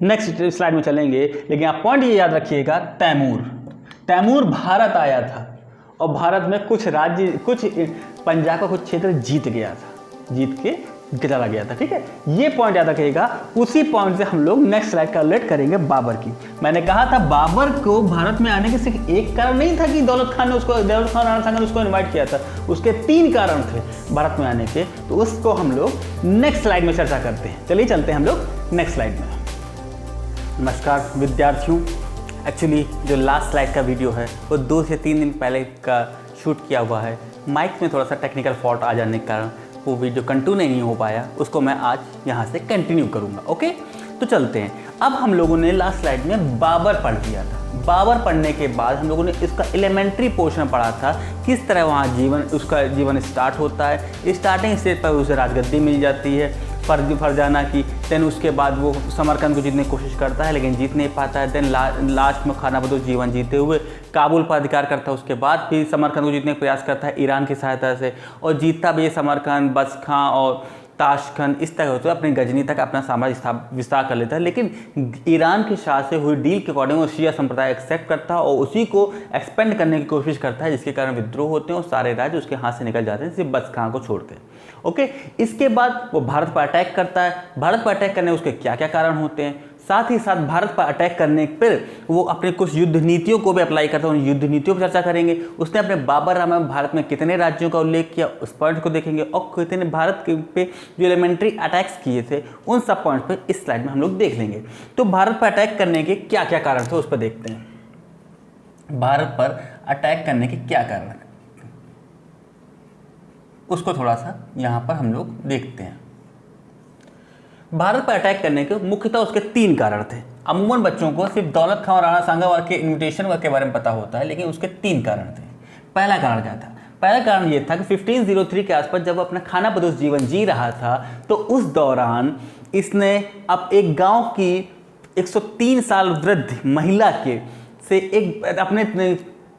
नेक्स्ट स्लाइड में चलेंगे। लेकिन आप पॉइंट ये याद रखिएगा, तैमूर भारत आया था और भारत में कुछ पंजाब का कुछ क्षेत्र जीत के चला गया था। ठीक है, ये पॉइंट याद रखिएगा। उसी पॉइंट से हम लोग नेक्स्ट स्लाइड का रिलेट करेंगे बाबर की। मैंने कहा था बाबर को भारत में आने के सिर्फ एक कारण नहीं था कि दौलत खान राणा सांगा ने उसको इन्वाइट किया था, उसके 3 कारण थे भारत में आने के। तो उसको हम लोग नेक्स्ट स्लाइड में चर्चा करते हैं। चलिए चलते हैं हम लोग नेक्स्ट स्लाइड में। नमस्कार विद्यार्थियों, एक्चुअली जो लास्ट स्लाइड का वीडियो है वो 2 से 3 दिन पहले का शूट किया हुआ है। माइक में थोड़ा सा टेक्निकल फॉल्ट आ जाने के कारण वो वीडियो कंटिन्यू नहीं हो पाया, उसको मैं आज यहाँ से कंटिन्यू करूँगा। ओके, तो चलते हैं। अब हम लोगों ने लास्ट स्लाइड में बाबर पढ़ लिया था। बाबर पढ़ने के बाद हम लोगों ने इसका एलिमेंट्री पोर्शन पढ़ा था, किस तरह वहाँ उसका जीवन स्टार्ट होता है। स्टार्टिंग स्टेज पर उसे राजगद्दी मिल जाती है फरजाना की। देन उसके बाद वो समरकंद को जीतने की कोशिश करता है लेकिन जीत नहीं पाता है। देन लास्ट में खाना बदोश जीवन जीते हुए काबुल पर अधिकार करता है। उसके बाद फिर समरकंद को जीतने का प्रयास करता है ईरान की सहायता से, और जीतता भी समरकंद, बसखां और ताशखंद, इस तरह होते हुए अपनी गजनी तक अपना साम्राज्य विस्तार कर लेता है। लेकिन ईरान के साथ से हुई डील के अकॉर्डिंग वो शिया संप्रदाय एक्सेप्ट करता है और उसी को एक्सपेंड करने की कोशिश करता है, जिसके कारण विद्रोह होते हैं और सारे राज्य उसके हाथ से निकल जाते हैं सिर्फ बसखां को छोड़ के। ओके, इसके बाद वो भारत पर अटैक करता है। भारत पर अटैक करने उसके क्या क्या कारण होते हैं, साथ ही साथ भारत पर अटैक करने पर वो अपने कुछ युद्ध नीतियों को भी अप्लाई करता है। उन युद्ध नीतियों पर चर्चा करेंगे। उसने अपने बाबरनामा में भारत में कितने राज्यों का उल्लेख किया, उस पॉइंट को देखेंगे, और कितने भारत पे जो एलिमेंट्री अटैक्स किए थे उन सब पॉइंट पे इस स्लाइड में हम लोग देख लेंगे। तो भारत पर अटैक करने के क्या क्या कारण थे उस पर देखते हैं। भारत पर अटैक करने के क्या कारण है उसको थोड़ा सा यहाँ पर हम लोग देखते हैं। भारत पर अटैक करने के मुख्यतः उसके 3 कारण थे। अमूमन बच्चों को सिर्फ दौलत खां और राणा सांगा के इन्विटेशन के बारे में पता होता है, लेकिन उसके 3 कारण थे। पहला कारण क्या था? पहला कारण ये था कि 1503 के आसपास जब अपना खाना बदोश जीवन जी रहा था तो उस दौरान इसने अब एक गांव की 103 साल वृद्ध महिला के से एक अपने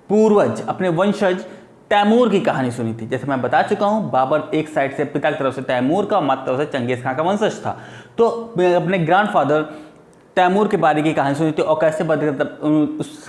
पूर्वज, अपने वंशज तैमूर की कहानी सुनी थी। जैसे मैं बता चुका हूँ, बाबर एक साइड से पिता की तरफ से तैमूर का, माता तरफ से चंगेज खां का वंशज था। तो अपने ग्रैंडफादर तैमूर के बारे की कहानी सुनी थी और कैसे उस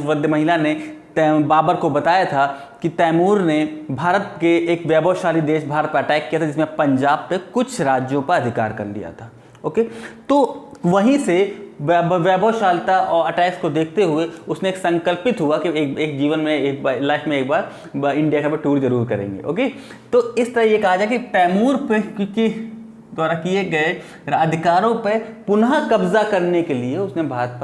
वृद्ध महिला ने बाबर को बताया था कि तैमूर ने भारत के एक वैभवशाली देश भारत पर अटैक किया था, जिसमें पंजाब पे कुछ राज्यों पर अधिकार कर लिया था। ओके, तो वहीं से वैभवशालता और अटैक्स को देखते हुए उसने एक संकल्पित हुआ कि एक जीवन में लाइफ में एक बार इंडिया का टूर जरूर करेंगे। ओके, तो इस तरह ये कहा जाए कि तैमूर पे के द्वारा किए गए अधिकारों पर पुनः कब्जा करने के लिए उसने भारत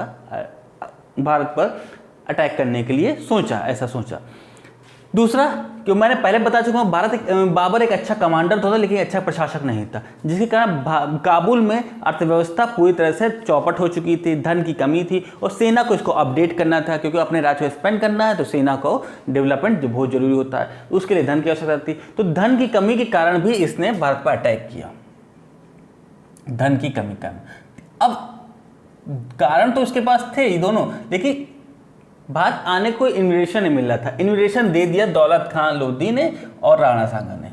पर अटैक करने के लिए ऐसा सोचा। दूसरा, क्यों मैंने पहले बता चुका हूँ, बाबर एक अच्छा कमांडर तो था लेकिन अच्छा प्रशासक नहीं था, जिसके कारण काबुल में अर्थव्यवस्था पूरी तरह से चौपट हो चुकी थी, धन की कमी थी और सेना को इसको अपडेट करना था, क्योंकि अपने राज्य को एक्सपेंड करना है तो सेना को डेवलपमेंट बहुत जरूरी होता है, उसके लिए धन की आवश्यकता थी। तो धन की कमी के कारण भी इसने भारत पर अटैक किया। धन की कमी का। अब कारण तो उसके पास थे ही दोनों, लेकिन बात आने को इन्विटेशन नहीं मिल रहा था। इन्विटेशन दे दिया दौलत खान लोधी ने और राणा सांगा ने,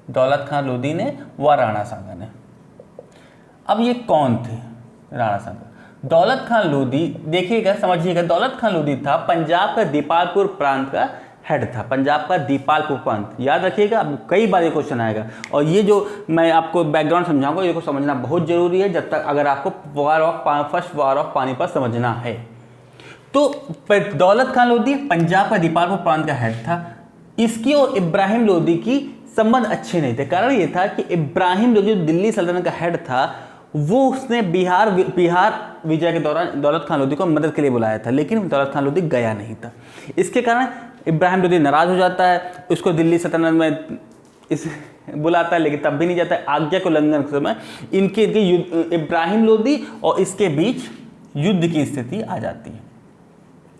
दौलत खान लोधी ने व राणा सांगा ने। अब ये कौन थे राणा सांगा? दौलत खान लोधी, देखिएगा समझिएगा, दौलत खान लोधी था पंजाब का दीपालपुर प्रांत का हेड था, पंजाब का दीपालपुर प्रांत, याद रखिएगा, अब कई बार ये क्वेश्चन आएगा। और ये जो मैं आपको बैकग्राउंड समझाऊंगा, ये को समझना बहुत जरूरी है जब तक अगर आपको फर्स्ट वार ऑफ पानीपत समझना है। तो दौलत खान लोधी पंजाब का दीपालपुर प्रांत का हेड था। इसकी और इब्राहिम लोधी की संबंध अच्छे नहीं थे। कारण ये था कि इब्राहिम लोधी जो दिल्ली सल्तनत का हेड था, वो उसने बिहार विजय के दौरान दौलत खान लोधी को मदद के लिए बुलाया था, लेकिन दौलत खान लोधी गया नहीं था। इसके कारण इब्राहिम लोधी नाराज हो जाता है, उसको दिल्ली सल्तनत में बुलाता है, लेकिन तब भी नहीं जाता है। आज्ञा को उल्लंघन के समय इनके इब्राहिम लोधी और इसके बीच युद्ध की स्थिति आ जाती है।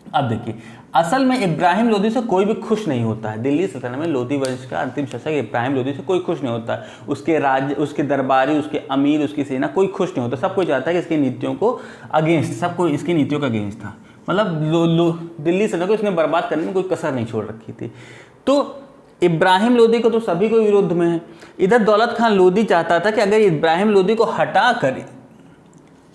अब देखिए, असल में इब्राहिम लोधी से कोई भी खुश नहीं होता है। दिल्ली सल्तनत में लोधी वंश का अंतिम शासक इब्राहिम लोधी से कोई खुश नहीं होता है। उसके राज्य, उसके दरबारी, उसके अमीर, उसकी सेना, कोई खुश नहीं होता। सब कोई चाहता है कि इसकी नीतियों को अगेंस्ट, सब कोई इसकी नीतियों का अगेंस्ट था। मतलब दिल्ली सल्तनत को इसने बर्बाद करने में कोई कसर नहीं छोड़ रखी थी। तो इब्राहिम लोधी को तो सभी को विरोध में है। इधर दौलत खान लोधी चाहता था कि अगर इब्राहिम लोधी को हटा कर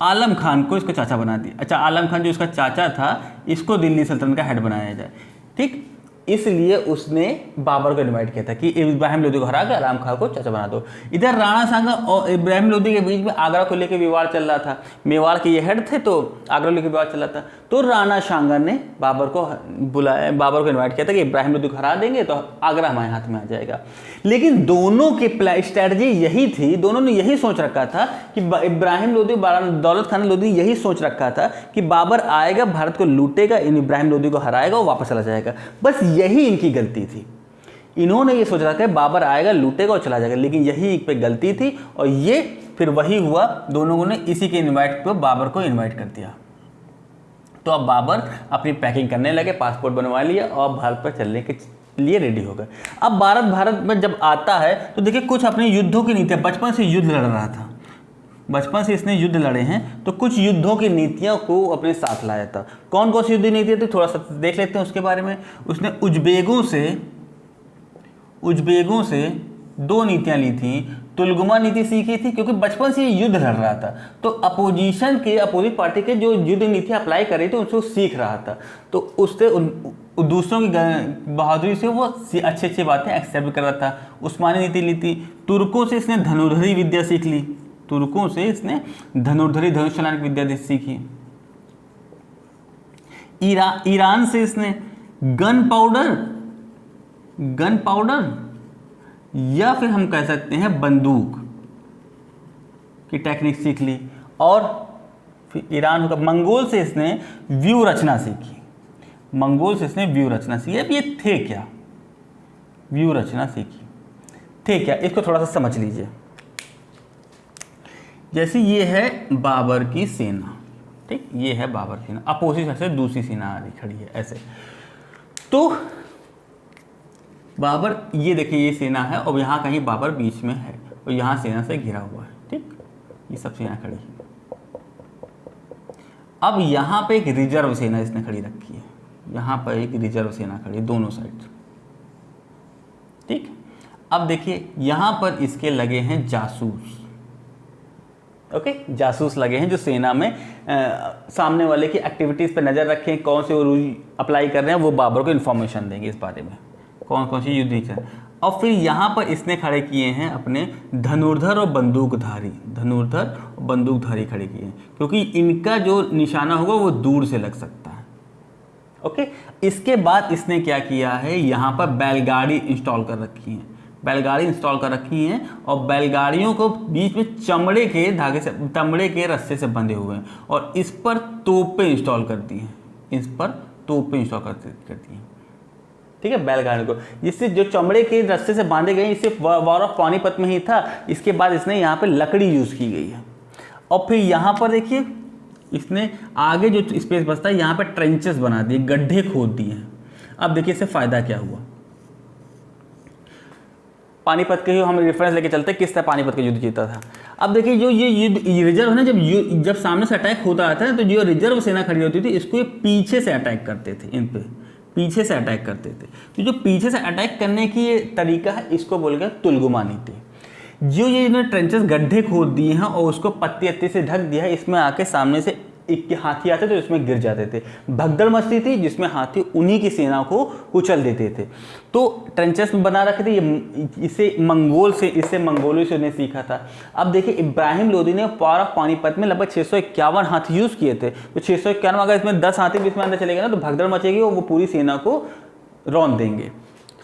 आलम खान को इसका चाचा बना दिया। अच्छा, आलम खान जो इसका चाचा था, इसको दिल्ली सल्तनत का हेड बनाया जाए, ठीक। इसलिए उसने बाबर को इनवाइट किया था कि इब्राहिम लोधी को हरा के आलम खान को चाचा बना दो। इधर राणा सांगा और इब्राहिम लोधी के बीच में आगरा को लेकर विवाद चल रहा था। मेवाड़ के ये हेड थे, तो आगरा लेकर विवाद चल रहा था। तो राणा सांगा ने बाबर को बुलाया, बाबर को इन्वाइट किया था कि इब्राहिम लोधी को हरा देंगे तो आगरा हमारे हाथ में आ जाएगा। लेकिन दोनों की स्ट्रैटेजी यही थी, दोनों ने यही सोच रखा था कि इब्राहिम लोधी, दौलत खान लोधी यही सोच रखा था कि बाबर आएगा, भारत को लूटेगा, इन इब्राहिम लोधी को हराएगा और वापस चला जाएगा। बस यही इनकी गलती थी। इन्होंने ये सोच रखा है बाबर आएगा, लूटेगा और चला जाएगा, लेकिन यही एक पे गलती थी। और ये फिर वही हुआ, दोनों ने इसी के इन्वाइट पे बाबर को इन्वाइट कर दिया। तो अब बाबर अपनी पैकिंग करने लगे, पासपोर्ट बनवा लिया और भारत पर चलने के लिए रेडी हो गए। अब भारत में जब आता है तो देखिए कुछ अपने युद्धों की नीतियाँ, बचपन से युद्ध लड़ रहा था, बचपन से इसने युद्ध लड़े हैं, तो कुछ युद्धों की नीतियों को अपने साथ लाया था। कौन कौन सी युद्ध नीतियाँ थी, थोड़ा सा देख लेते हैं उसके बारे में। उसने उज्बेगों से दो नीतियाँ ली थी। तुलगुमा नीति सीखी थी, क्योंकि बचपन से ये युद्ध लड़ रहा था, तो अपोजिट पार्टी के जो युद्ध नीति अप्लाई कर रही थी उसको सीख रहा था। तो उससे दूसरों की बहादुरी से वो अच्छी अच्छी बातें एक्सेप्ट कर रहा था। उस्मानी नीति ली थी। तुर्कों से इसने धनुर्धरी विद्या सीख ली, तुर्कों से इसने धनुर्धरी धनुष चलाने की विद्या सीखी। ईरान से इसने गन पाउडर या फिर हम कह सकते हैं बंदूक की टेक्निक सीख ली। और फिर ईरान का मंगोल से इसने व्यू रचना सीखी। मंगोल से इसने व्यू रचना सीखी। अब ये थे क्या, व्यू रचना सीखी थे क्या, इसको थोड़ा सा समझ लीजिए। जैसे ये है बाबर की सेना, ठीक, ये है बाबर की सेना, अपोजिट से दूसरी सेना आ रही खड़ी है ऐसे। तो बाबर, ये देखिए ये सेना है और यहाँ कहीं बाबर बीच में है और यहाँ सेना से घिरा हुआ है, ठीक, ये सब सेना खड़ी है। अब यहाँ पे एक रिजर्व सेना इसने खड़ी रखी है, यहाँ पर एक रिजर्व सेना खड़ी है दोनों साइड, ठीक। अब देखिए यहाँ पर इसके लगे हैं जासूस, ओके, जासूस लगे हैं जो सेना में सामने वाले की एक्टिविटीज़ पर नज़र रखें, कौन से वो रूल अप्लाई कर रहे हैं, वो बाबर को इन्फॉर्मेशन देंगे इस बारे में, कौन कौन सी युद्ध है। और फिर यहाँ पर इसने खड़े किए हैं अपने धनुर्धर और बंदूकधारी खड़े किए हैं, क्योंकि इनका जो निशाना होगा वो दूर से लग सकता है, ओके। इसके बाद इसने क्या किया है, यहाँ पर बैलगाड़ी इंस्टॉल कर रखी है, और बैलगाड़ियों को बीच में चमड़े के रस्से से बंधे हुए हैं और इस पर तोपें इंस्टॉल कर दी हैं, ठीक है, बैलगाड़ी को, जिससे जो चमड़े के रस्से से बांधे गए, इससे वॉर ऑफ पानीपत में ही था। इसके बाद इसने यहाँ पे लकड़ी यूज़ की गई है। और फिर यहाँ पर देखिए इसने आगे जो स्पेस बचता है यहाँ पे ट्रेंचेस बना दिए, गड्ढे खोद दिए हैं। अब देखिए इससे फ़ायदा क्या हुआ। पानीपत के ही हम रेफरेंस लेके चलते हैं किस तरह पानीपत का युद्ध जीता था। अब देखिए जो ये युद्ध रिजर्व है ना, जब सामने से अटैक होता रहता है तो जो रिजर्व सेना खड़ी होती थी इसको ये पीछे से अटैक करते थे, इन पे पीछे से अटैक करते थे। तो जो पीछे से अटैक करने की ये तरीका है इसको बोल गया तुलगुमा नीति। जो ये इन्होंने ट्रेंचेस गड्ढे खोद दिए हैं और उसको पत्ती अत्ती से ढक दिया है, इसमें आके सामने से एक हाथी आते तो इसमें गिर जाते थे। भगदड़ मचती थी जिसमें हाथी उन्हीं की सेना को कुचल देते थे। तो ट्रेंचेस में बना रखे थे ये, इसे मंगोलों से उन्हें सीखा था। अब देखिए इब्राहिम लोदी ने पानीपत में लगभग 651 हाथी यूज़ किए थे। तो 651 अगर इसमें 10 हाथी भी इसमें अंदर चले गए ना तो भगदड़ मचेगी और वो पूरी सेना को रौंद देंगे।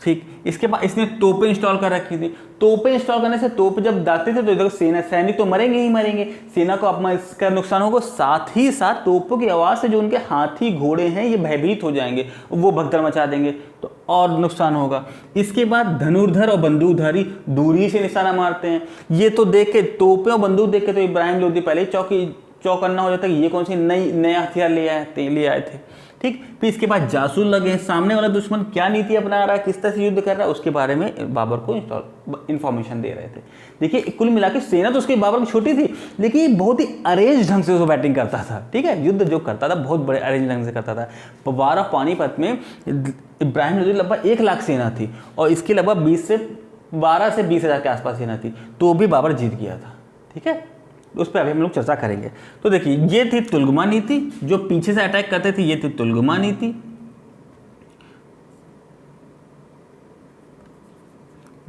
ठीक, इसके बाद इसने तोपें इंस्टॉल कर रखी थी। तोपें इंस्टॉल करने से तोप जब दागते थे तो इधर सैनिक तो मरेंगे ही मरेंगे, सेना को अपना इसका नुकसान होगा, साथ ही साथ तोपों की आवाज़ से जो उनके हाथी घोड़े हैं ये भयभीत हो जाएंगे, वो भगदड़ मचा देंगे तो और नुकसान होगा। इसके बाद धनुर्धर और बंदूकधारी दूरी से निशाना मारते हैं। ये तो देख के तोपें और बंदूक देख के तो इब्राहिम लोदी पहले चौकन्ना हो जाता है कि ये कौन सी नया हथियार ले आए थे। ठीक, फिर इसके बाद जासूस लगे, सामने वाला दुश्मन क्या नीति अपना रहा है, किस तरह से युद्ध कर रहा है, उसके बारे में बाबर को इन्फॉर्मेशन दे रहे थे। देखिए कुल मिला के सेना तो उसके बाबर की छोटी थी, लेकिन ये बहुत ही अरेंज ढंग से उसको बैटिंग करता था। ठीक है, युद्ध जो करता था बहुत बड़े अरेंज ढंग से करता था। बारह पानीपत में इब्राहिम लोदी लगभग 1 लाख सेना थी और इसकी लगभग 12 से 20,000 के आसपास सेना थी, तो भी बाबर जीत गया था। ठीक है, उस पर अभी हम लोग चर्चा करेंगे। तो देखिए ये थी तुलगुमा नीति, जो पीछे से अटैक करते थे, ये थी तुलगुमा नीति।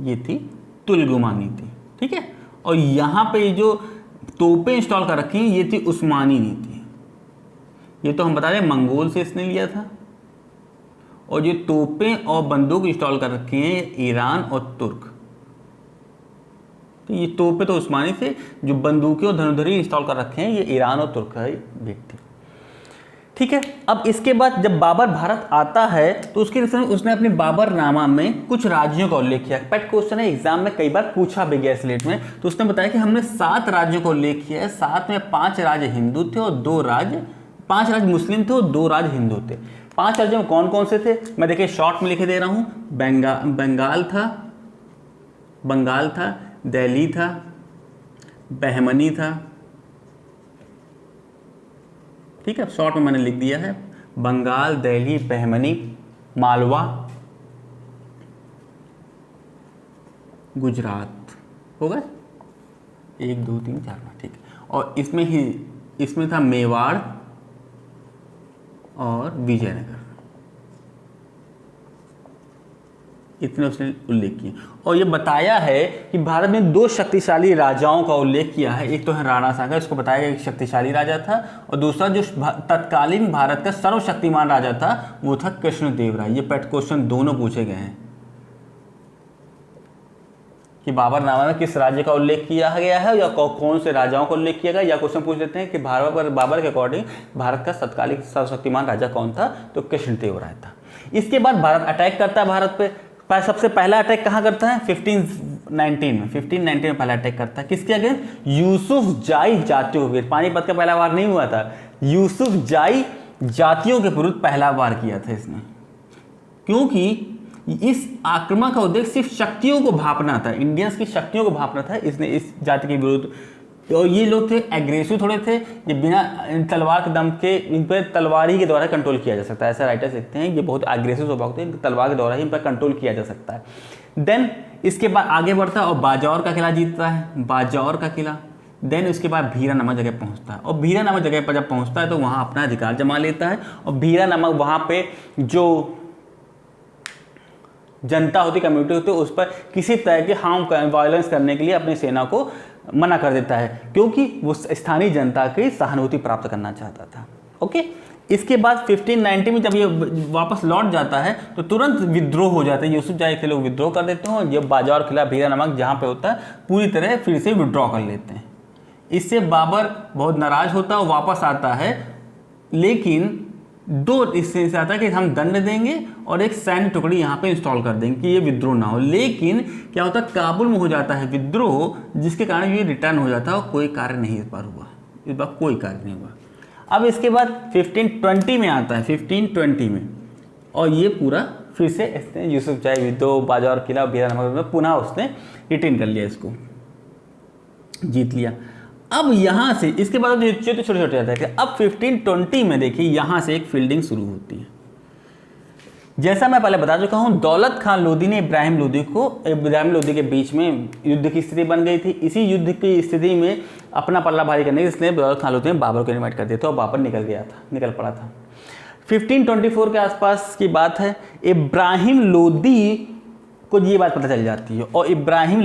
ये थी तुलगुमा नीति। ठीक है, और यहां पे जो तोपें इंस्टॉल कर रखी हैं ये थी उस्मानी नीति। ये तो हम बता रहे हैं मंगोल से इसने लिया था। और जो तोपें और बंदूक इंस्टॉल कर रखी हैं ईरान और तुर्क। तो ये तोपें तो उस्मानी से, जो बंदूकें और धनुधरी इंस्टॉल कर रखे हैं ये ईरान और तुर्क का व्यक्ति। ठीक है, अब इसके बाद जब बाबर भारत आता है तो उसके उसने अपने बाबरनामा में कुछ राज्यों का उल्लेख किया। पेट क्वेश्चन है, एग्जाम में कई बार पूछा भी गया स्लेट में। तो उसने बताया कि हमने 7 राज्यों का उल्लेख किया है, 7 में 5 राज्य हिंदू थे और 5 राज्य मुस्लिम थे और 2 राज्य हिंदू थे। 5 राज्यों में कौन कौन से थे मैं देखिए शॉर्ट में लिखे दे रहा हूँ। बंगाल था, दिल्ली था, बहमनी था। ठीक है, शॉर्ट में मैंने लिख दिया है बंगाल, दिल्ली, बहमनी, मालवा, गुजरात। हो गए 1 2 3 4 5। ठीक है, और इसमें था मेवाड़ और विजयनगर। इतने उसने उल्लेख किए और ये बताया है कि भारत में 2 शक्तिशाली राजाओं का उल्लेख किया है। एक तो है राणा सांगा, इसको बताया गया एक शक्तिशाली राजा था, और दूसरा जो तत्कालीन भारत का सर्वशक्तिमान राजा था वो था कृष्णदेव राय। ये पेट क्वेश्चन दोनों पूछे गए हैं कि बाबरनामा में किस राज्य का उल्लेख किया गया है या कौन से राजाओं का उल्लेख किया गया, या क्वेश्चन पूछ लेते हैं कि बाबर के अकॉर्डिंग भारत का तत्कालीन सर्वशक्तिमान राजा कौन था, तो कृष्णदेव राय था। इसके बाद भारत अटैक करता है भारत पे। सबसे पहला अटैक कहाँ करता है 1519 में पहला अटैक करता है। किसके अगेंस्ट? यूसुफ जाई जातियों के। पानीपत का पहला वार नहीं हुआ था, यूसुफ जाई जातियों के विरुद्ध पहला वार किया था इसने, क्योंकि इस आक्रमण का उद्देश्य सिर्फ शक्तियों को भापना था, इंडियंस की शक्तियों को भापना था। इसने इस जाति के विरुद्ध, और ये लोग थे एग्रेसिव थोड़े थे, ये बिना तलवार के दम के, इन पर तलवार ही के द्वारा कंट्रोल किया जा सकता है। ऐसा राइटर्स लिखते हैं ये बहुत एग्रेसिव स्वभाव होते हैं, तलवार के द्वारा ही इन पर कंट्रोल किया जा सकता है। देन इसके बाद आगे बढ़ता है और बाजौर का किला जीतता है, बाजौर का किला। देन उसके बाद भीरा नामक जगह पहुंचता है, और भीरा नामक जगह पर जब पहुंचता है तो वहाँ अपना अधिकार जमा लेता है। और भीरा नामक वहाँ पे जो जनता होती, कम्युनिटी होती है, उस पर किसी तरह के हार्म वायलेंस करने के लिए अपनी सेना को मना कर देता है, क्योंकि वो स्थानीय जनता की सहानुभूति प्राप्त करना चाहता था। ओके, इसके बाद 1590 में जब ये वापस लौट जाता है तो तुरंत विद्रोह हो जाता है। यूसुफ जाई के लोग विद्रोह कर देते हैं, और ये बाजौर किला भीरा नामक जहाँ पे होता है पूरी तरह फिर से विद्रोह कर लेते हैं। इससे बाबर बहुत नाराज होता है और वापस आता है, लेकिन 2 इससे आता है कि हम दंड देंगे और एक सैन्य टुकड़ी यहाँ पे इंस्टॉल कर देंगे कि ये विद्रोह ना हो। लेकिन क्या होता है, काबुल में हो जाता है विद्रोह, जिसके कारण ये रिटर्न हो जाता है और कोई कार्य नहीं इस बार हुआ, इस बार कोई कार्य नहीं हुआ। अब इसके बाद 1520 में आता है, 1520 में, और ये पूरा फिर से इसने यूसुफ जाही विद्रोह, बाजार किला, बेरा नमक में पुनः उसने रिटेन कर लिया, इसको जीत लिया। अब यहाँ से इसके बाद जो छोटे छोटे जाते हैं, अब 1520 में देखिए यहाँ से एक फील्डिंग शुरू होती है। जैसा मैं पहले बता चुका हूँ, दौलत खान लोधी ने इब्राहिम लोधी के बीच में युद्ध की स्थिति बन गई थी। इसी युद्ध की स्थिति में अपना पल्ला भारी करने के इसलिए दौलत खान लोधी ने बाबर को इन्वाइट कर दिया था और बाबर निकल पड़ा था। 1524 के आसपास की बात है। इब्राहिम लोधी को ये बात पता चल जाती है और इब्राहिम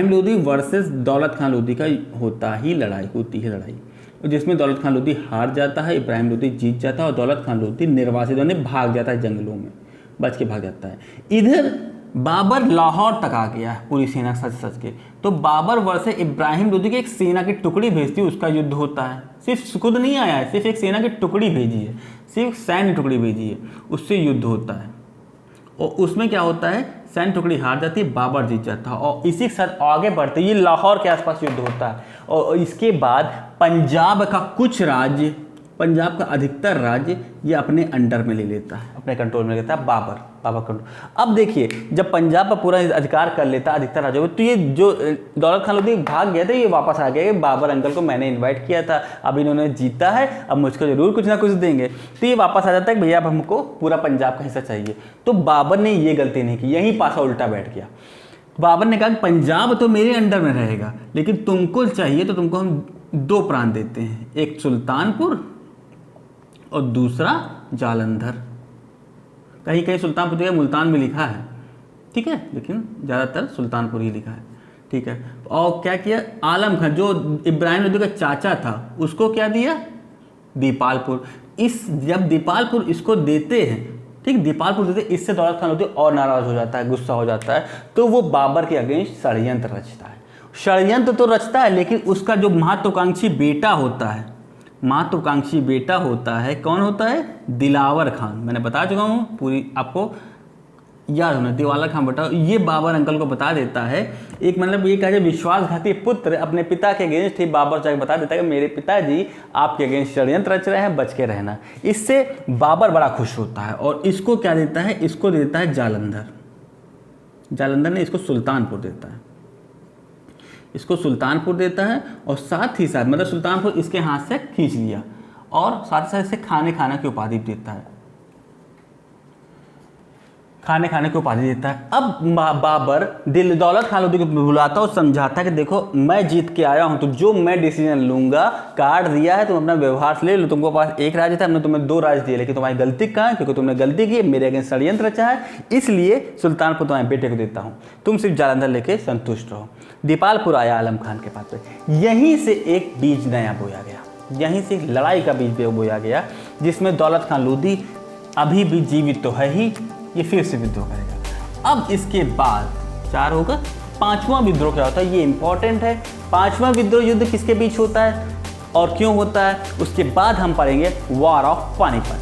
लोधी वर्सेस दौलत खान लोधी का होती है लड़ाई, जिसमें दौलत खान लोधी हार जाता है, इब्राहिम लोधी जीत जाता है और दौलत खान लोधी निर्वासित होने भाग जाता है, जंगलों में बच के भाग जाता है। इधर बाबर लाहौर तक आ गया है पूरी सेना सच के। तो बाबर वर्सेस इब्राहिम लोधी की एक सेना की टुकड़ी भेजती है, उसका युद्ध होता है। सिर्फ खुद नहीं आया है, सिर्फ एक सेना की टुकड़ी भेजी है, सिर्फ सैन्य टुकड़ी भेजी है, उससे युद्ध होता है। और उसमें क्या होता है, सैन्य टुकड़ी हार जाती है, बाबर जीत जाता है और इसी के साथ आगे बढ़ते ये लाहौर के आसपास युद्ध होता है। और इसके बाद पंजाब का कुछ राज्य, पंजाब का अधिकतर राज्य ये अपने अंडर में ले लेता है, अपने कंट्रोल में लेता है बाबर कंट्रोल। अब देखिए जब पंजाब पर पूरा अधिकार कर लेता है अधिकतर राज्यों में, तो ये जो दौलत खान लोधी भाग गया था ये वापस आ गया, बाबर अंकल को मैंने इनवाइट किया था, अब इन्होंने जीता है, अब मुझको जरूर कुछ ना कुछ देंगे। तो ये वापस आ जाता है कि भैया अब हमको पूरा पंजाब का हिस्सा चाहिए। तो बाबर ने ये गलती नहीं की, यहीं पासा उल्टा बैठ गया। बाबर ने कहा कि पंजाब तो मेरे अंडर में रहेगा, लेकिन तुमको चाहिए तो तुमको हम 2 प्रांत देते हैं, एक सुल्तानपुर और दूसरा जालंधर। कहीं कहीं सुल्तानपुर जगह मुल्तान भी लिखा है, ठीक है, लेकिन ज़्यादातर सुल्तानपुर ही लिखा है, ठीक है। और क्या किया, आलम खान जो इब्राहिम लोधी का चाचा था उसको क्या दिया, दीपालपुर। जब दीपालपुर इसको देते हैं, ठीक, दीपालपुर देते, इससे दौलत खान लोधी और नाराज़ हो जाता है, गुस्सा हो जाता है, तो वो बाबर के अगेंस्ट षड्यंत्र रचता है। षड्यंत्र तो रचता है, लेकिन उसका जो महत्वाकांक्षी बेटा होता है, कौन होता है, दिलावर खान। मैंने बता चुका हूँ, पूरी आपको याद होना, दिलावर खान बेटा, ये बाबर अंकल को बता देता है। एक मतलब ये कहा जाए विश्वासघाती पुत्र अपने पिता के अगेंस्ट ही बाबर जाके बता देता है कि मेरे पिताजी आपके अगेंस्ट षड्यंत्र रच रहे हैं, बच के रहना। इससे बाबर बड़ा खुश होता है और इसको क्या देता है, इसको देता है जालंधर ने इसको सुल्तानपुर देता है और साथ ही साथ मतलब सुल्तानपुर इसके हाथ से खींच लिया और साथ ही साथ इसे खाना की उपाधि देता है, अब बाबर दौलत खान लोधी को बुलाता और समझाता है कि देखो मैं जीत के आया हूं, तो जो मैं डिसीजन लूंगा, कार्ड दिया है, तुम अपना व्यवहार से ले लो। तुमको पास 1 राज्य था, हमने तुम्हें 2 राज्य दिए, लेकिन तुम्हारी गलती कहाँ है, क्योंकि तुमने गलती की, मेरे अगेंस्ट षड्यंत्र रचा है, इसलिए सुल्तानपुर तुम्हारे बेटे को देता हूँ, तुम सिर्फ जालंधर लेके संतुष्ट रहो। दीपालपुर आया आलम खान के पास पे, यहीं से एक बीज नया बोया गया, यहीं से लड़ाई का बीज बोया गया, जिसमें दौलत खान लोधी अभी भी जीवित तो है ही, ये फिर से विद्रोह करेगा। अब इसके बाद 4 होगा, 5वां विद्रोह क्या होता है, ये इंपॉर्टेंट है। 5वां विद्रोह युद्ध किसके बीच होता है और क्यों होता है, उसके बाद हम पढ़ेंगे वॉर ऑफ पानीपत।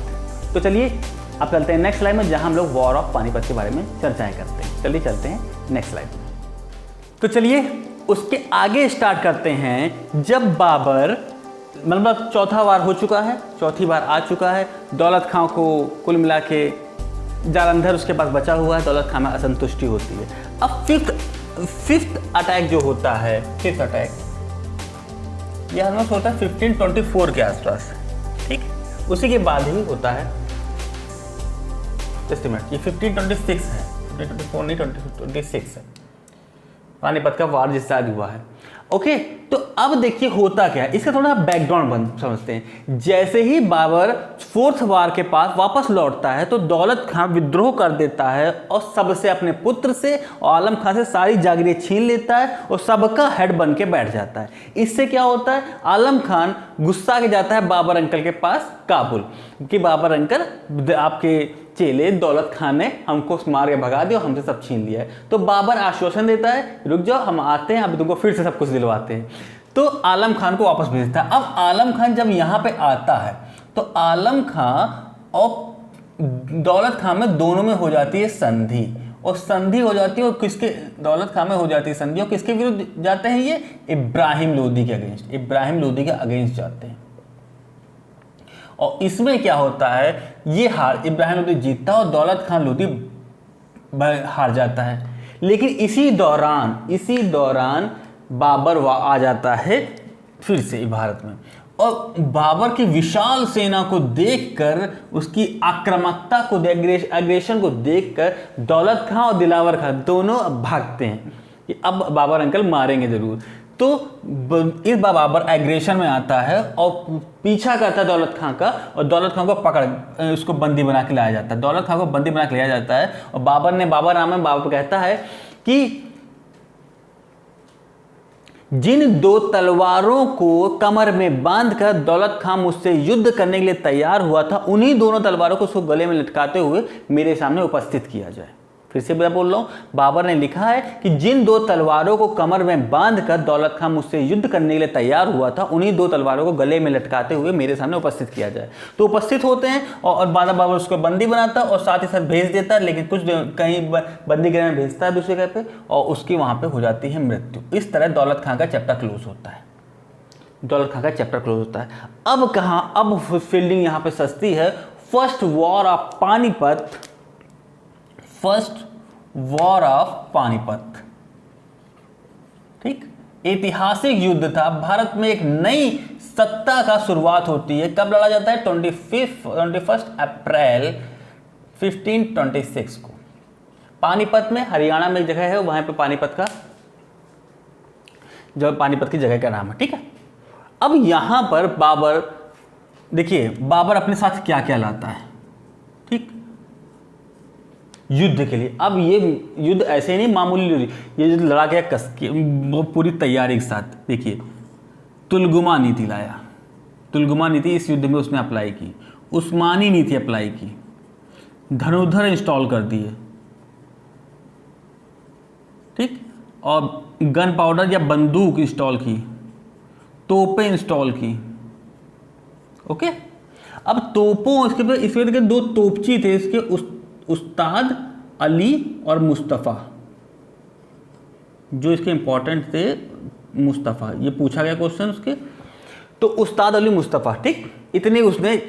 तो चलिए अब चलते हैं नेक्स्ट स्लाइड में, जहां हम लोग वॉर ऑफ पानीपत के बारे में चर्चाएं करते हैं। चलिए चलते हैं नेक्स्ट स्लाइड में। तो चलिए उसके आगे स्टार्ट करते हैं, जब बाबर मतलब चौथा वार हो चुका है, चौथी बार आ चुका है, दौलत खां को कुल मिला के जालंधर उसके पास बचा हुआ है, दौलत खां में असंतुष्टि होती है। अब फिफ्थ अटैक जो होता है, फिफ्थ अटैक यह ऑलमोस्ट होता है 1524 के आसपास, ठीक, उसी के बाद ही होता है। जस्ट मिनट, ये 1526 है, 1524 नहीं 2026 है, पानीपत का वार जिस साल हुआ है। ओके, तो अब देखिए होता क्या है, इसका थोड़ा बैकग्राउंड समझते हैं। जैसे ही बाबर 4th वार के पास वापस लौटता है तो दौलत खां विद्रोह कर देता है और सबसे, अपने पुत्र से और आलम खां से सारी जागीरें छीन लेता है और सबका हेड बन के बैठ जाता है। इससे क्या होता है, आलम खान गुस्सा के जाता है बाबर अंकल के पास काबुल कि बाबर अंकल आपके चेले दौलत खान ने हमको मार के भगा दिया और हमसे सब छीन लिया है। तो बाबर आश्वासन देता है, रुक जाओ हम आते हैं, अभी तुमको फिर से सब कुछ दिलवाते हैं। तो आलम खान को वापस भेजता है। अब आलम खान जब यहाँ पे आता है तो आलम खां और दौलत खां में दोनों में हो जाती है संधि, और संधि हो जाती है, और किसके, दौलत खां में हो जाती है संधि, और किसके विरुद्ध जाते हैं ये, इब्राहिम लोधी के अगेंस्ट, इब्राहिम लोधी के अगेंस्ट जाते हैं। और इसमें क्या होता है, ये हार इब्राहिम लोदी जीतता है और दौलत खान लोदी हार जाता है। लेकिन इसी दौरान बाबर आ जाता है फिर से भारत में, और बाबर की विशाल सेना को देखकर, उसकी आक्रामकता को, एग्रेशन को देखकर दौलत खां और दिलावर खां दोनों भागते हैं कि अब बाबर अंकल मारेंगे जरूर। तो इस बार बाबर एग्रेशन में आता है और पीछा करता है दौलत खां का, और दौलत खां को पकड़ उसको बंदी बना के लाया जाता है। दौलत खां को बंदी बना के लाया जाता है और बाबर कहता है कि जिन 2 तलवारों को कमर में बांधकर दौलत खां मुझसे युद्ध करने के लिए तैयार हुआ था, उन्हीं दोनों तलवारों को उसको गले में लटकाते हुए मेरे सामने उपस्थित किया जाए। फिर से मैं बोल रहा हूं, बाबर ने लिखा है कि जिन 2 तलवारों को कमर में बांधकर दौलत खां मुझसे युद्ध करने के लिए तैयार हुआ था, उन्हीं 2 तलवारों को गले में लटकाते हुए मेरे सामने उपस्थित किया जाए। तो उपस्थित होते हैं और बाबर उसको बंदी बनाता है और साथ ही साथ भेज देता है, लेकिन कुछ कहीं बंदी गृह में भेजता है दूसरी जगह पे, और उसकी वहां पर हो जाती है मृत्यु। इस तरह दौलत खां का चैप्टर क्लोज होता है। अब कहाँ, अब फील्डिंग यहाँ पे सस्ती है। फर्स्ट वॉर ऑफ पानीपत, ठीक, ऐतिहासिक युद्ध था। भारत में एक नई सत्ता का शुरुआत होती है। कब लड़ा जाता है? 21 अप्रैल 1526 को पानीपत में, हरियाणा में एक जगह है, वहां पे पानीपत की जगह का नाम है, ठीक है। अब यहां पर बाबर, देखिए बाबर अपने साथ क्या क्या लाता है, ठीक, युद्ध के लिए। अब ये युद्ध ऐसे नहीं मामूली युद्ध, ये युद्ध लड़ा गया कस के, पूरी तैयारी के साथ। देखिए तुलगुमा नीति लाया, तुलगुमा नीति इस युद्ध में उसने अप्लाई की, उस्मानी नीति अप्लाई की, धनुर्धर इंस्टॉल कर दिए, ठीक, और गन पाउडर या बंदूक इंस्टॉल की, तोपें इंस्टॉल की, ओके। अब तोपों, इसके 2 तोपची थे इसके, उस्ताद अली और मुस्तफ़ा, जो इसके इंपॉर्टेंट थे। मुस्तफ़ा, ये पूछा गया क्वेश्चन उसके, तो उस्ताद अली मुस्तफ़ा, ठीक, इतने उसने,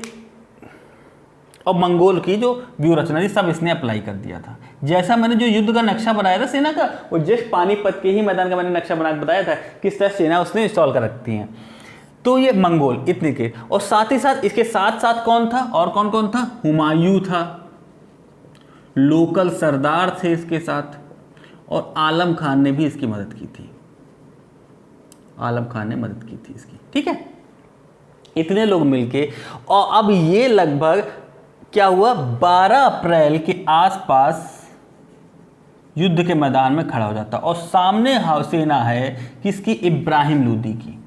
और मंगोल की जो व्यू रचना थी सब इसने अप्लाई कर दिया था। जैसा मैंने जो युद्ध का नक्शा बनाया था सेना का, वो जस्ट पानीपत के ही मैदान का मैंने नक्शा बना के बताया था किस तरह सेना उसने इंस्टॉल कर रखती हैं। तो ये मंगोल इतने के, और साथ ही साथ इसके साथ साथ कौन था, और कौन कौन था? हुमायूं था, लोकल सरदार थे इसके साथ, और आलम खान ने भी इसकी मदद की थी। आलम खान ने मदद की थी इसकी, ठीक है। इतने लोग मिलके, और अब ये लगभग क्या हुआ, 12 अप्रैल के आसपास युद्ध के मैदान में खड़ा हो जाता, और सामने सेना है किसकी? इब्राहिम लोदी की।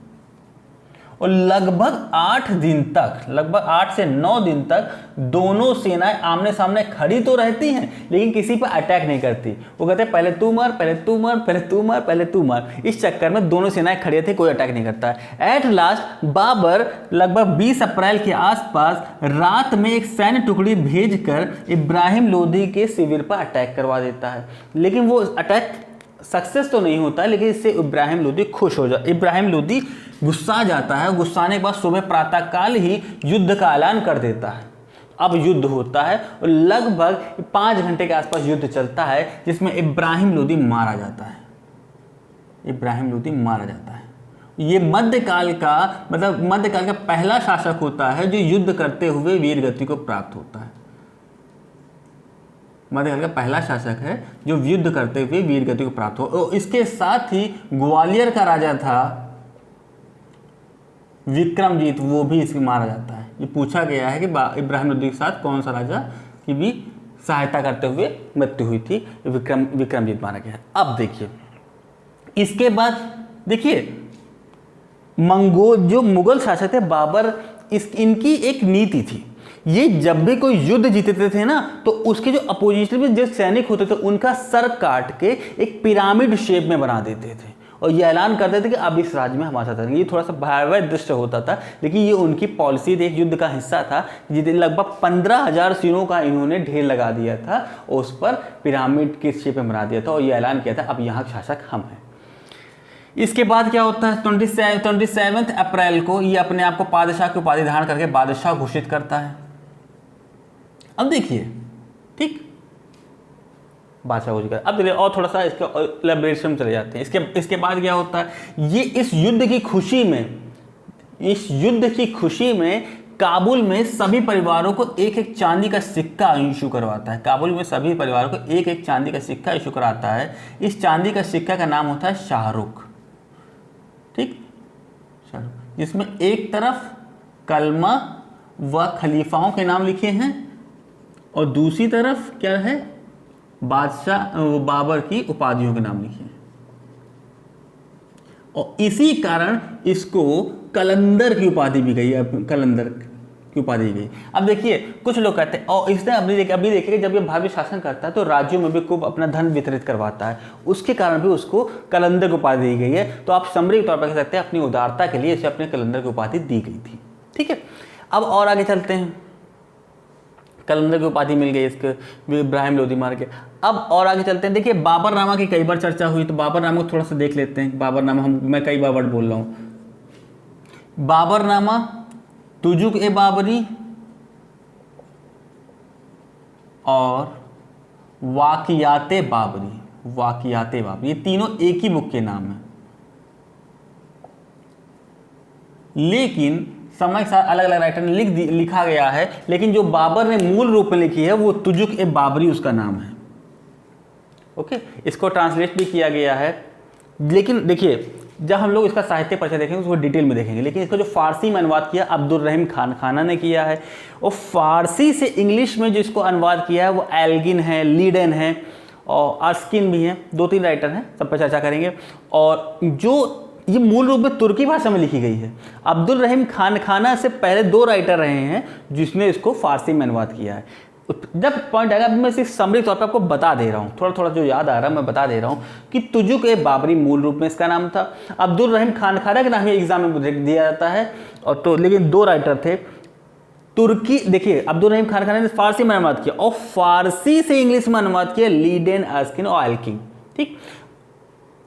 और लगभग 8 दिन तक, लगभग 8 से 9 दिन तक दोनों सेनाएं आमने सामने खड़ी तो रहती हैं, लेकिन किसी पर अटैक नहीं करती। वो कहते हैं पहले तू मार, पहले तू मार, पहले तू मार, पहले तू मार। इस चक्कर में दोनों सेनाएं खड़ी थी, कोई अटैक नहीं करता है। एट लास्ट बाबर लगभग 20 अप्रैल के आसपास रात में एक सैन्य टुकड़ी भेजकर इब्राहिम लोदी के शिविर पर अटैक करवा देता है। लेकिन वो अटैक सक्सेस तो नहीं होता है, लेकिन इससे इब्राहिम लोदी खुश हो जाता, इब्राहिम लोदी गुस्सा जाता है। गुस्साने के बाद सुबह प्रातःकाल ही युद्ध का ऐलान कर देता है। अब युद्ध होता है और लगभग 5 घंटे के आसपास युद्ध चलता है, जिसमें इब्राहिम लोदी मारा जाता है। इब्राहिम लोदी मारा जाता है। ये मध्यकाल का, मतलब मध्यकाल का पहला शासक होता है जो युद्ध करते हुए वीरगति को प्राप्त होता है। मध्यकाल का पहला शासक है जो युद्ध करते हुए वीरगति को प्राप्त हो। और इसके साथ ही ग्वालियर का राजा था विक्रमजीत, वो भी इसमें मारा जाता है। ये पूछा गया है कि इब्राहिम लोदी के साथ कौन सा राजा की भी सहायता करते हुए मृत्यु हुई थी। विक्रमजीत मारा गया है। अब देखिए इसके बाद देखिए जो मुगल शासक थे बाबर, इनकी एक नीति थी। ये जब भी कोई युद्ध जीतते थे ना, तो उसके जो अपोजिशन में जो सैनिक होते थे उनका सर काट के एक पिरामिड शेप में बना देते थे, और ये ऐलान करते थे कि अब इस राज्य में हमारे साथ रहेंगे। ये थोड़ा सा भयावह दृश्य होता था, लेकिन ये उनकी पॉलिसी थी, एक युद्ध का हिस्सा था। जितने लगभग 15,000 सिरों का इन्होंने ढेर लगा दिया था और उस पर पिरामिड के शेप में बना दिया था, और ये ऐलान किया था अब यहाँ शासक हम हैं। इसके बाद क्या होता है, 27 अप्रैल को ये अपने आप को बादशाह की उपाधि धारण करके बादशाह घोषित करता है। अब देखिए, ठीक, बादशाह घोषित कर। अब देखिए और थोड़ा सा इसके एलैबोरेशन में चले जाते हैं। इसके बाद क्या होता है, ये इस युद्ध की खुशी में काबुल में सभी परिवारों को एक एक चांदी का सिक्का इशू करवाता है। काबुल में सभी परिवारों को एक एक चांदी का सिक्का इशू कराता है। इस चांदी का सिक्का का नाम होता है शाहरुख, ठीक, शाहरुख, जिसमें एक तरफ कलमा व खलीफाओं के नाम लिखे हैं और दूसरी तरफ क्या है, बादशाह बाबर की उपाधियों के नाम लिखे हैं। और इसी कारण इसको कलंदर की उपाधि भी गई, कलंदर की उपाधि दी गई। अब देखिए कुछ लोग कहते हैं, और इसने अभी देखिए जब ये भावी शासन करता है तो राज्यों में भी खूब अपना धन वितरित करवाता है, उसके कारण भी उसको कलंदर की उपाधि दी गई है। तो आप समरी के तौर पर कह सकते हैं अपनी उदारता के लिए इसे अपने कलंदर की उपाधि दी गई थी, ठीक है। अब और आगे चलते हैं, कलंदर की उपाधि मिल गई इसको इब्राहिम लोदी मार के। अब और आगे चलते हैं, देखिए बाबरनामा की कई बार चर्चा हुई, तो बाबरनामा को थोड़ा सा देख लेते हैं। बाबरनामा मैं कई बार वर्ड बोल रहा हूँ। बाबरनामा, तुजुक ए बाबरी और वाकियाते बाबरी, ये तीनों एक ही बुक के नाम हैं, लेकिन समय के साथ अलग अलग राइटर ने लिखा गया है, लेकिन जो बाबर ने मूल रूप में लिखी है वो तुजुक ए बाबरी उसका नाम है। ओके, इसको ट्रांसलेट भी किया गया है, लेकिन देखिए जब हम लोग इसका साहित्य परिचय देखेंगे उसको डिटेल में देखेंगे। लेकिन इसको जो फारसी में अनुवाद किया अब्दुल रहीम खाना ने किया है, और फारसी से इंग्लिश में जिसको अनुवाद किया है वो एल्गिन है, लीडन है और अर्स्किन भी हैं, 2-3 राइटर हैं, सब पर चर्चा करेंगे। और जो ये मूल रूप में तुर्की भाषा में लिखी गई है। अब्दुल रहीम खाना से पहले 2 राइटर रहे हैं जिसने इसको फारसी में अनुवाद किया है। जब पॉइंट आएगा, मैं सिर्फ समरी तौर पर आपको बता दे रहा हूँ, थोड़ा थोड़ा जो याद आ रहा है मैं बता दे रहा हूँ कि तुजुक ए बाबरी मूल रूप में इसका नाम था। अब्दुल रहीम खाना के नाम ये एग्जाम में दिया जाता है, और तो लेकिन 2 राइटर थे तुर्की। देखिए अब्दुल रहीम खाना ने फारसी में अनुवाद किया और फारसी से इंग्लिश में अनुवाद किया लीडेन, अर्स्किन और एल्किन, ठीक।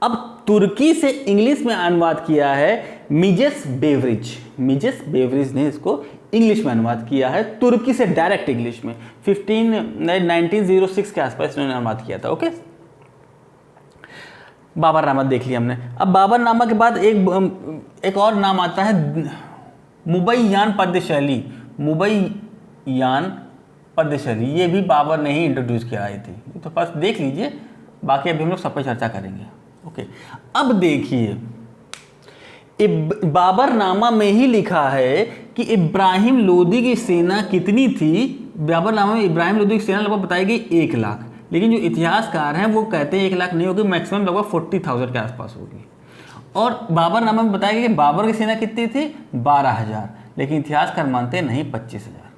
अब तुर्की से इंग्लिश में अनुवाद किया है मिजेस बेवरिज ने इसको इंग्लिश में अनुवाद किया है, तुर्की से डायरेक्ट इंग्लिश में 1906 के आसपास इन्होंने अनुवाद किया था। ओके, बाबरनामा देख लिया हमने। अब बाबरनामा के बाद एक और नाम आता है मुबैयान पद्य शैली, ये भी बाबर ने ही इंट्रोड्यूस किया आई थी, तो बस देख लीजिए, बाकी अभी हम लोग सब पे चर्चा करेंगे। ओके, अब देखिए बाबरनामा में ही लिखा है कि इब्राहिम लोदी की सेना कितनी थी। बाबरनामा में इब्राहिम लोदी की सेना लगभग बताई गई 1 लाख, लेकिन जो इतिहासकार हैं वो कहते हैं 1 लाख नहीं होगी, मैक्सिमम लगभग 40,000 के आसपास होगी। और बाबरनामा में बताया गया कि बाबर की सेना कितनी थी, 12,000, लेकिन इतिहासकार मानते हैं नहीं 25,000।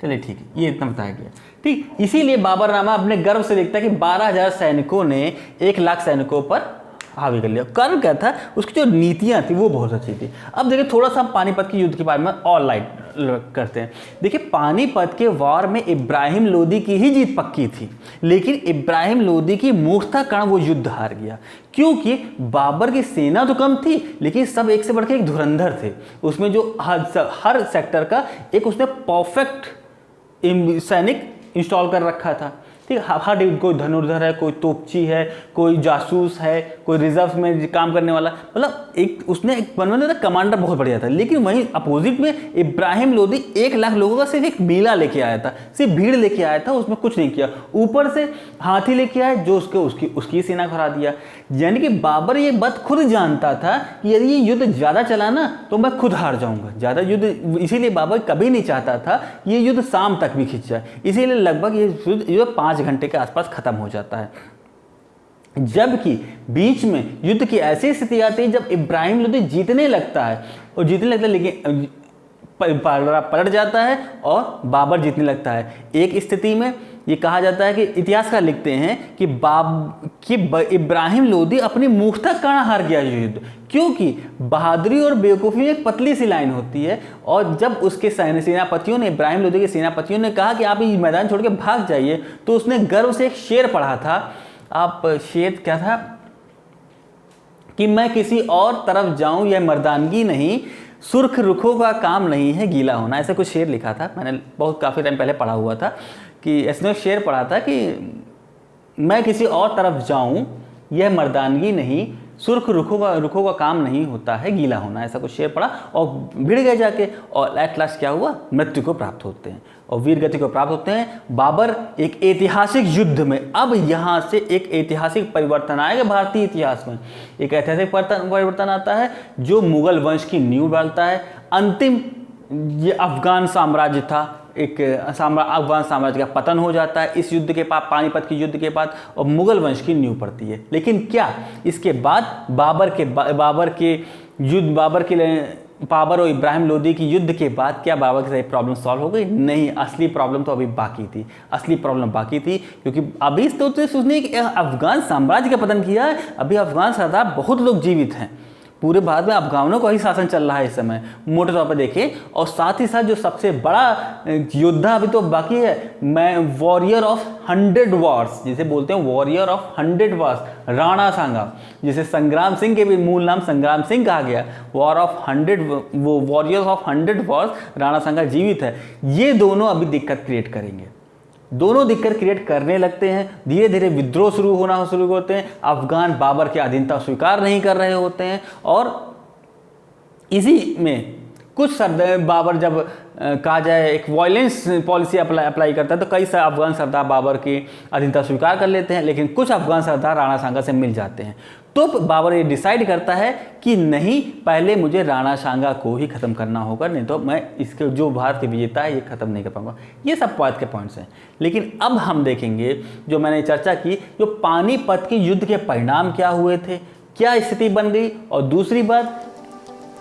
चलिए ठीक है, ये इतना बताया गया, ठीक। इसीलिए बाबरनामा अपने गर्व से लिखता है कि 12,000 सैनिकों ने 1 लाख सैनिकों पर हावी कर लिया। कारण क्या था, उसकी जो नीतियां थी वो बहुत अच्छी थी। अब देखिए थोड़ा सा हम पानीपत के युद्ध के बारे में और लाइट करते हैं। देखिए पानीपत के वार में इब्राहिम लोदी की ही जीत पक्की थी, लेकिन इब्राहिम लोदी की मूर्खता कारण वो युद्ध हार गया, क्योंकि बाबर की सेना तो कम थी लेकिन सब एक से बढ़कर एक धुरंधर थे। उसमें जो हर सेक्टर का एक उसने परफेक्ट सैनिक इंस्टॉल कर रखा था, ठीक। हर कोई धनुर्धर है, कोई तोपची है, कोई जासूस है, कोई रिजर्व में काम करने वाला, मतलब एक उसने एक बनवाने कमांडर बहुत बढ़िया था। लेकिन वहीं अपोजिट में इब्राहिम लोदी 1 लाख लोगों का सिर्फ एक मेला लेके आया था, सिर्फ भीड़ लेके आया था, उसमें कुछ नहीं किया। ऊपर से हाथी लेके आए जो उसकी सेना को हरा दिया। यानी कि बाबर ये बात खुद जानता था कि यदि ये युद्ध ज़्यादा चला ना तो मैं खुद हार जाऊंगा ज़्यादा युद्ध, इसीलिए बाबर कभी नहीं चाहता था ये युद्ध शाम तक भी खिंच जाए। इसीलिए लगभग ये युद्ध 5 घंटे के आसपास खत्म हो जाता है। जबकि बीच में युद्ध की ऐसी स्थिति आती है जब इब्राहिम लोदी जीतने लगता है, और जीतने लगता है लेकिन पलट जाता है और बाबर जीतने लगता है। एक स्थिति में ये कहा जाता है कि इतिहासकार लिखते हैं कि इब्राहिम लोदी अपनी मूर्खता का कारण हार गया युद्ध, क्योंकि बहादुरी और बेवकूफ़ी में एक पतली सी लाइन होती है। और जब उसके सेनापतियों ने, इब्राहिम लोदी के सेनापतियों ने कहा कि आप ये मैदान छोड़ के भाग जाइए, तो उसने गर्व से एक शेर पढ़ा था। आप शेर क्या था, कि मैं किसी और तरफ जाऊं यह मर्दानगी नहीं, सुर्ख रुखों का काम नहीं है गीला होना। ऐसा कुछ शेर लिखा था, मैंने बहुत काफ़ी टाइम पहले पढ़ा हुआ था कि ऐसे शेर पढ़ा था कि मैं किसी और तरफ जाऊं यह मर्दानगी नहीं, सुर्ख रुखों का काम नहीं होता है गीला होना। ऐसा कुछ शेर पढ़ा और भिड़ गए जाके, और एट लास्ट क्या हुआ, मृत्यु को प्राप्त होते हैं और वीर गति को प्राप्त होते हैं। बाबर एक ऐतिहासिक युद्ध में, अब यहाँ से एक ऐतिहासिक परिवर्तन आएगा भारतीय इतिहास में, एक ऐतिहासिक परिवर्तन आता है जो मुगल वंश की नींव डालता है। अंतिम ये अफगान साम्राज्य था, एक अफगान साम्राज्य का पतन हो जाता है इस युद्ध के बाद, पानीपत के युद्ध के बाद, और मुगल वंश की नींव पड़ती है। लेकिन क्या इसके बाद बाबर और इब्राहिम लोदी की युद्ध के बाद क्या बाबर की सारी प्रॉब्लम सॉल्व हो गई? नहीं, असली प्रॉब्लम तो अभी बाकी थी, क्योंकि अभी तो उसने अफगान साम्राज्य का पतन किया है, अभी अफगान सरदार बहुत लोग जीवित हैं, पूरे भारत में अफगानों का ही शासन चल रहा है इस समय मोटे तौर पर देखें। और साथ ही साथ जो सबसे बड़ा योद्धा अभी तो बाकी है, मैं वॉरियर ऑफ 100 वॉर्स जिसे बोलते हैं, वॉरियर ऑफ 100 वॉर्स, राणा सांगा, जिसे संग्राम सिंह के भी मूल नाम संग्राम सिंह कहा गया, वॉर ऑफ 100, वो वॉरियर्स ऑफ 100 वॉर्स, राणा सांगा जीवित है। ये दोनों अभी दिक्कत क्रिएट करेंगे, दोनों दिक्कत क्रिएट करने लगते हैं, धीरे धीरे विद्रोह शुरू होते हैं। अफगान बाबर की अधीनता स्वीकार नहीं कर रहे होते हैं, और इसी में कुछ बाबर जब कहा जाए एक वायलेंस पॉलिसी अप्लाई करता है, तो कई अफगान सरदार बाबर की अधीनता स्वीकार कर लेते हैं, लेकिन कुछ अफगान सरदार राणा सांगा से मिल जाते हैं। तो बाबर ये डिसाइड करता है कि नहीं, पहले मुझे राणा सांगा को ही खत्म करना होगा, नहीं तो मैं इसके जो भारत के विजेता है ये खत्म नहीं कर पाऊंगा। ये सब बात के पॉइंट्स हैं। लेकिन अब हम देखेंगे, जो मैंने चर्चा की, जो पानीपत के युद्ध के परिणाम क्या हुए थे, क्या स्थिति बन गई, और दूसरी बात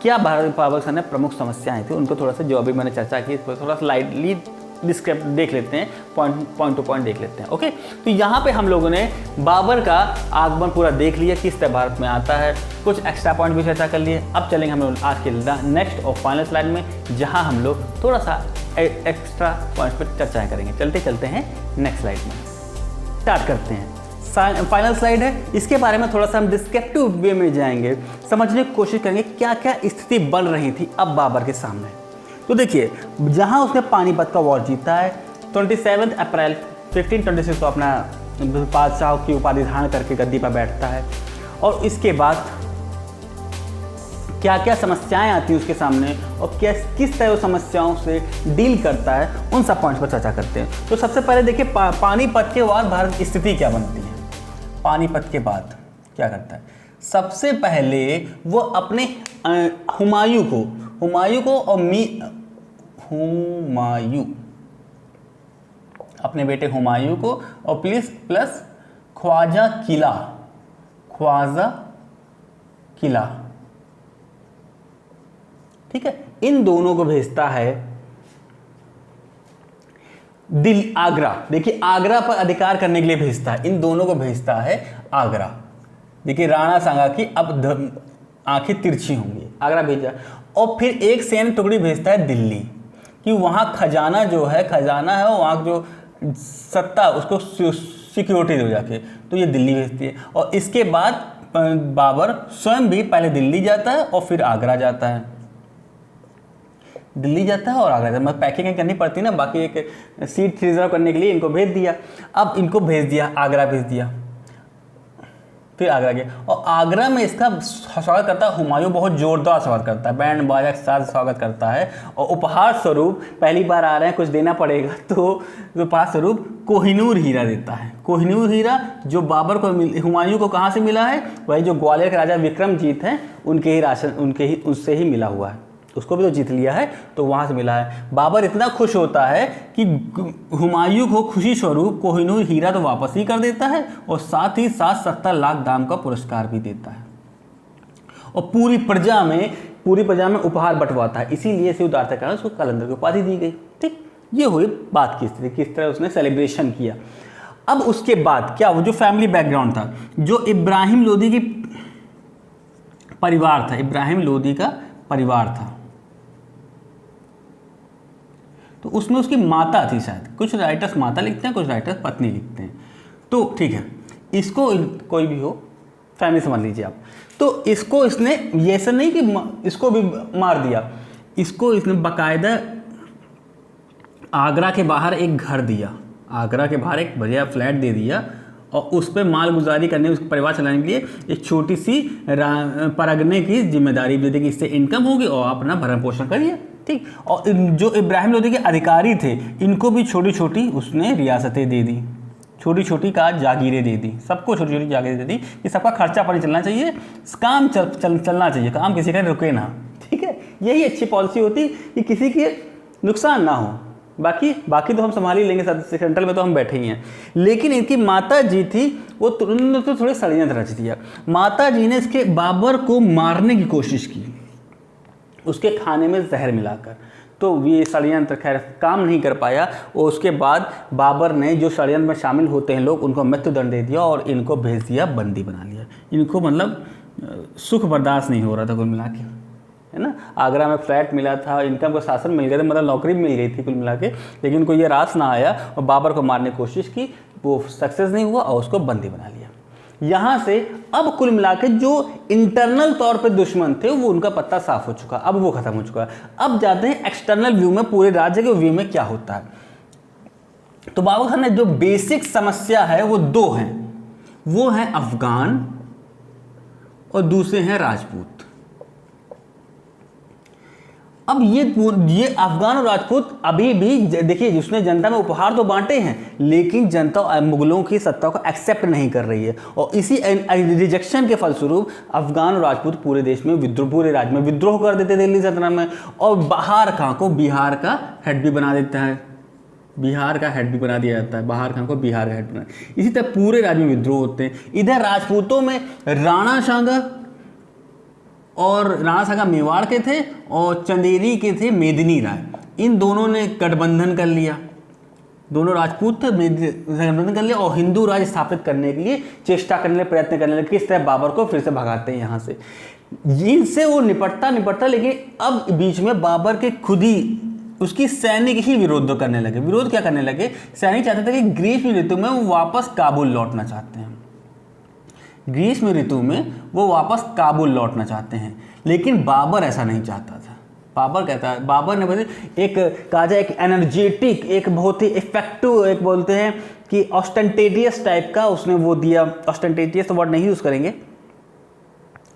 क्या भारत पाकिस्तान में प्रमुख समस्याएं थी, उनको थोड़ा सा जो अभी मैंने चर्चा की थोड़ा सा लाइटली डिस्क्रिप्ट देख लेते हैं, पॉइंट टू पॉइंट देख लेते हैं। ओके, तो यहाँ पे हम लोगों ने बाबर का आगमन पूरा देख लिया, किस तरह भारत में आता है, कुछ एक्स्ट्रा पॉइंट भी चर्चा कर लिए। अब चलेंगे हम लोग आज के नेक्स्ट और फाइनल स्लाइड में, जहाँ हम लोग थोड़ा सा एक्स्ट्रा पॉइंट्स पर चर्चाएँ करेंगे। चलते हैं नेक्स्ट स्लाइड में, स्टार्ट करते हैं। फाइनल स्लाइड है, इसके बारे में थोड़ा सा हम डिस्क्रिप्टिव वे में जाएंगे, समझने की कोशिश करेंगे क्या क्या स्थिति बन रही थी अब बाबर के सामने। तो देखिए, जहां उसने पानीपत का वॉर जीता है, 27 अप्रैल 1526 को अपना बादशाह की उपाधि धारण करके गद्दी पर बैठता है, और इसके बाद क्या क्या समस्याएं आती हैं उसके सामने और किस तरह समस्याओं से डील करता है, उन सब पॉइंट्स पर चर्चा करते हैं। तो सबसे पहले देखिए, पानीपत के बाद भारत की स्थिति क्या बनती है। पानीपत के बाद क्या करता है, सबसे पहले वो अपने हुमायूं को और अपने बेटे हुमायूं को और प्लस ख्वाजा किला, ठीक है, इन दोनों को भेजता है आगरा। देखिए, आगरा पर अधिकार करने के लिए भेजता है, इन दोनों को भेजता है आगरा। देखिए, राणा सांगा की अब आंखें तिरछी होंगी, आगरा भेजा। और फिर एक सैन्य टुकड़ी भेजता है दिल्ली, कि वहाँ खजाना है, वहाँ जो सत्ता उसको सिक्योरिटी दो जाके, तो ये दिल्ली भेजती है। और इसके बाद बाबर स्वयं भी पहले दिल्ली जाता है और फिर आगरा जाता है, और आगरा जाता है। मतलब पैकिंग करनी पड़ती है ना, बाकी एक सीट रिजर्व करने के लिए इनको भेज दिया। अब इनको भेज दिया, आगरा भेज दिया, फिर आगरा गया, और आगरा में इसका स्वागत करता है हुमायूं, बहुत जोरदार स्वागत करता है, बैंड बाजा के साथ स्वागत करता है। और उपहार स्वरूप, पहली बार आ रहे हैं, कुछ देना पड़ेगा, तो उपहार स्वरूप कोहिनूर हीरा देता है। कोहिनूर हीरा जो बाबर को हुमायूं को कहाँ से मिला है, वही जो ग्वालियर के राजा विक्रमजीत हैं उससे ही मिला हुआ है, उसको भी तो जीत लिया है, तो वहाँ से मिला है। बाबर इतना खुश होता है कि हुमायूं को खुशी स्वरूप कोहिनूर हीरा तो वापस ही कर देता है, और साथ ही साथ 70 लाख दाम का पुरस्कार भी देता है, और पूरी प्रजा में उपहार बंटवाता है। इसीलिए इसे उदारता के कारण उसको कलंदर की उपाधि दी गई। ठीक, ये हुई बात की स्थिति, किस तरह उसने सेलिब्रेशन किया। अब उसके बाद क्या, वो जो फैमिली बैकग्राउंड था, जो इब्राहिम लोदी का परिवार था, तो उसमें उसकी माता थी शायद, कुछ राइटर्स माता लिखते हैं, कुछ राइटर्स पत्नी लिखते हैं। तो ठीक है, इसको कोई भी हो, फैमिली समझ लीजिए आप। तो इसको इसने ये ऐसा नहीं कि इसको भी मार दिया, इसको इसने बाकायदा आगरा के बाहर एक घर दिया, आगरा के बाहर एक बढ़िया फ्लैट दे दिया और उस पर मालगुजारी करने, उसके परिवार चलाने के लिए एक छोटी सी परगने की जिम्मेदारी दे दी कि इससे इनकम होगी और आप अपना भरण पोषण करिए, ठीक। और जो इब्राहिम लोदी के अधिकारी थे इनको भी छोटी छोटी उसने रियासतें दे दी, छोटी छोटी का जागीरें दे दी, सबको छोटी छोटी जागीरें दे दी कि सबका खर्चा पानी चलना चाहिए, काम चलना चाहिए, काम किसी का रुके ना, ठीक है। यही अच्छी पॉलिसी होती कि किसी के नुकसान ना हो, बाकी तो हम संभाल ही लेंगे, सेंट्रल में तो हम बैठे ही हैं। लेकिन इनकी माता जी थी वो उन्होंने तो थोड़े षड्यंत्र रच दिया। माता जी ने इसके बाबर को मारने की कोशिश की, उसके खाने में जहर मिलाकर, तो ये षड्यंत्र खैर काम नहीं कर पाया। और उसके बाद बाबर ने जो षड्यंत्र में शामिल होते हैं लोग उनको मृत्युदंड दे दिया और इनको भेज दिया, बंदी बना लिया। इनको मतलब सुख बर्दाश्त नहीं हो रहा था कुल मिला के, है ना। आगरा में फ्लैट मिला था, इनकम का शासन मिल गया था, मतलब नौकरी मिल गई थी कुल मिला के, लेकिन उनको ये रास ना आया और बाबर को मारने की कोशिश की, वो सक्सेस नहीं हुआ और उसको बंदी बना लिया। यहाँ से अब कुल मिला के जो इंटरनल तौर पे दुश्मन थे वो उनका पत्ता साफ हो चुका, अब वो खत्म हो चुका है। अब जाते हैं एक्सटर्नल व्यू में, पूरे राज्य के व्यू में क्या होता है। तो बाबर खान ने जो बेसिक समस्या है वो दो हैं, वो हैं अफगान और दूसरे हैं राजपूत। अब ये अफगान और राजपूत अभी भी देखिए, उसने जनता में उपहार तो बांटे हैं लेकिन जनता मुगलों की सत्ता को एक्सेप्ट नहीं कर रही है, और इसी रिजेक्शन के फलस्वरूप अफगान और राजपूत पूरे देश में विद्रोह, पूरे राज्य में विद्रोह कर देते दिल्ली सल्तनत में, और बाहर खां को बिहार का हेड भी बना देता है, बिहार का हेड भी बना दिया जाता है, बाहर खां को बिहार का हेड बना। इसी तरह पूरे राज्य में विद्रोह होते हैं। इधर राजपूतों में राणा सांगा और राणा सांगा मेवाड़ के थे और चंदेरी के थे मेदिनी राय, इन दोनों ने गठबंधन कर लिया, दोनों राजपूत थे, गठबंधन कर लिया और हिंदू राज स्थापित करने के लिए चेष्टा करने, प्रयत्न करने लगे, किस तरह बाबर को फिर से भगाते हैं यहाँ से। इनसे वो निपटता, लेकिन अब बीच में बाबर के खुद ही उसकी सैनिक ही विरोध करने लगे। विरोध क्या करने लगे? सैनिक चाहते थे कि ग्रीष्म ऋतु में वो वापस काबुल लौटना चाहते हैं, ग्रीष्म ऋतु में वो वापस काबुल लौटना चाहते हैं, लेकिन बाबर ऐसा नहीं चाहता था। बाबर कहता है, बाबर ने बोले एक कहा जाए एक एनर्जेटिक, एक बहुत ही इफेक्टिव, एक बोलते हैं कि ऑस्टेंटेटियस टाइप का उसने वो दिया, ऑस्टेंटेटियस तो वर्ड नहीं यूज़ करेंगे,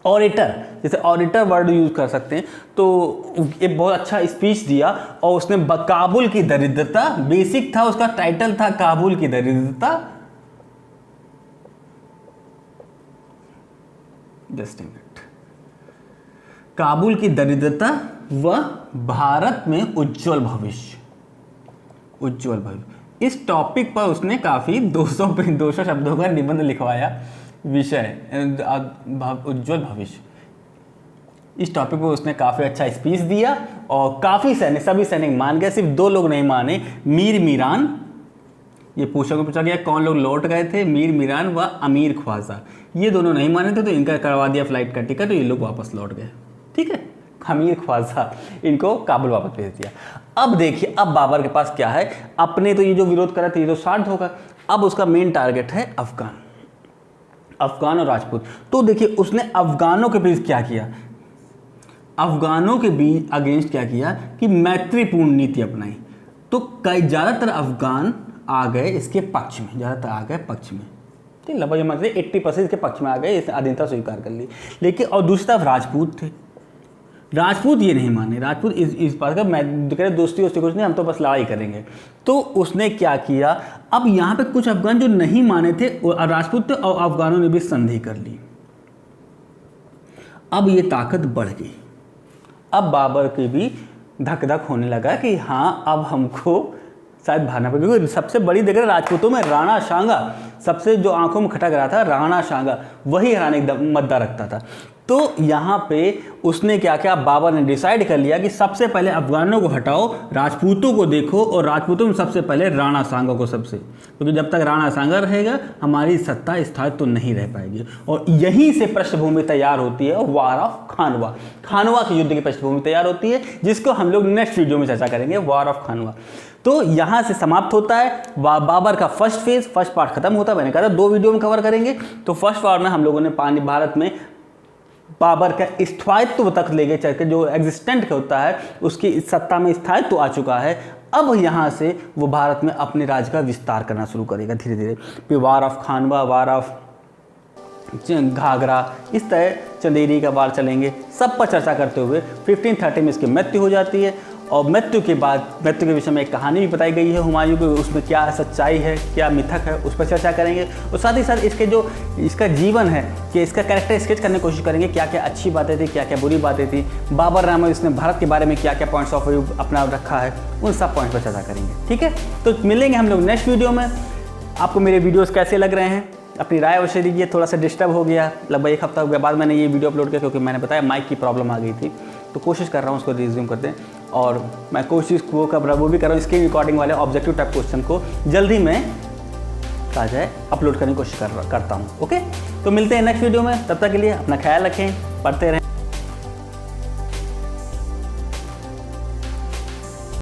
ऑरेटर, जैसे ऑरेटर वर्ड यूज़ कर सकते हैं, तो एक बहुत अच्छा स्पीच दिया और उसने काबुल की दरिद्रता, बेसिक था उसका टाइटल था काबुल की दरिद्रता, जस्ट मिनट, काबुल की दरिद्रता व भारत में उज्जवल भविष्य, उज्जवल भविष्य, इस टॉपिक पर उसने काफ़ी 200 शब्दों का निबंध लिखवाया, विषय उज्जवल भविष्य। इस टॉपिक पर उसने काफ़ी अच्छा स्पीच दिया और काफ़ी सैनिक, सभी सैनिक मान गए, सिर्फ 2 लोग नहीं माने, मीर मीरान, ये पूछा गया कौन लोग लौट गए थे, मीर मीरान व अमीर ख्वाजा, ये दोनों नहीं माने थे, तो इनका करवा दिया फ्लाइट का टिकट, तो ये लोग वापस लौट गए, ठीक है। अमीर ख्वाजा इनको काबुल वापस भेज दिया। अब देखिए, अब बाबर के पास क्या है, अपने तो ये जो विरोध कर रहे थे ये तो शांत होगा, अब उसका मेन टारगेट है अफगान, अफगान और राजपूत। तो देखिए उसने अफगानों के बीच क्या किया, अफगानों के बीच अगेंस्ट क्या किया कि मैत्रीपूर्ण नीति अपनाई। तो कई ज़्यादातर अफगान आ गए इसके पक्ष में, ज़्यादातर आ गए पक्ष में, ठीक, लगभग मतलब 80% के पक्ष में आ गए, इसने अधीनता स्वीकार कर ली। लेकिन और दूसरी तरफ राजपूत थे, राजपूत ये नहीं माने, राजपूत इस बात का मैं कह रहे दोस्ती कुछ नहीं, हम तो बस लड़ाई करेंगे। तो उसने क्या किया, अब यहाँ पे कुछ अफगान जो नहीं माने थे राजपूत थे और अफगानों ने भी संधि कर ली। अब ये ताकत बढ़ गई, अब बाबर की भी धक धक होने लगा कि हाँ अब हमको शायद भागना पड़ेगा, क्योंकि सबसे बड़ी देखकर राजपूतों में राणा सांगा सबसे जो आंखों में खटक रहा था, राणा सांगा वही हराने का मद्दा रखता था। तो यहाँ पे उसने क्या किया, बाबर ने डिसाइड कर लिया कि सबसे पहले अफगानों को हटाओ, राजपूतों को देखो, और राजपूतों में सबसे पहले राणा सांगा को सबसे, क्योंकि जब तक राणा सांगा रहेगा हमारी सत्ता स्थायित्व तो नहीं रह पाएगी। और यहीं से पृष्ठभूमि तैयार होती है वार ऑफ खानवा, खानवा के युद्ध की पृष्ठभूमि तैयार होती है, जिसको हम लोग नेक्स्ट वीडियो में चर्चा करेंगे, वार ऑफ खानवा। तो यहाँ से समाप्त होता है बाबर का फर्स्ट पार्ट खत्म होता है। मैंने कहा था 2 वीडियो में कवर करेंगे। तो फर्स्ट पार्ट में हम लोगों ने भारत में बाबर का स्थायित्व तक ले गए, चल के जो एग्जिस्टेंट होता है उसकी सत्ता में स्थायित्व आ चुका है। अब यहाँ से वो भारत में अपने राज्य का विस्तार करना शुरू करेगा धीरे धीरे। फिर war of Khanwa, war of Ghaghra, इस तरह चंदेरी का वार चलेंगे, सब पर चर्चा करते हुए 1530 में इसकी मृत्यु हो जाती है। और मृत्यु के बाद, मृत्यु के विषय में एक कहानी भी बताई गई है हुमायूं की, उसमें क्या सच्चाई है, क्या मिथक है, उस पर चर्चा करेंगे। और साथ ही साथ इसके जो इसका जीवन है, कि इसका कैरेक्टर स्केच करने की कोशिश करेंगे, क्या क्या अच्छी बातें थी, क्या क्या बुरी बातें थी, बाबर नाम है इसने भारत के बारे में क्या क्या पॉइंट्स ऑफ व्यू अपना रखा है, उन सब पॉइंट पर चर्चा करेंगे। ठीक है, तो मिलेंगे हम लोग नेक्स्ट वीडियो में। आपको मेरे वीडियोज़ कैसे लग रहे हैं, अपनी राय अवश्य दीजिए। थोड़ा सा डिस्टर्ब हो गया, लगभग 1 हफ्ता के बाद मैंने ये वीडियो अपलोड किया, क्योंकि मैंने बताया माइक की प्रॉब्लम आ गई थी। तो कोशिश कर रहा हूँ उसको रिज्यूम करते हैं, और मैं कोशिश वो भी कर रहा हूँ स्क्रीन रिकॉर्डिंग वाले ऑब्जेक्टिव टाइप क्वेश्चन को जल्दी में कहा जाए अपलोड करने की कोशिश करता हूँ। ओके, तो मिलते हैं नेक्स्ट वीडियो में, तब तक के लिए अपना ख्याल रखें, पढ़ते रहें।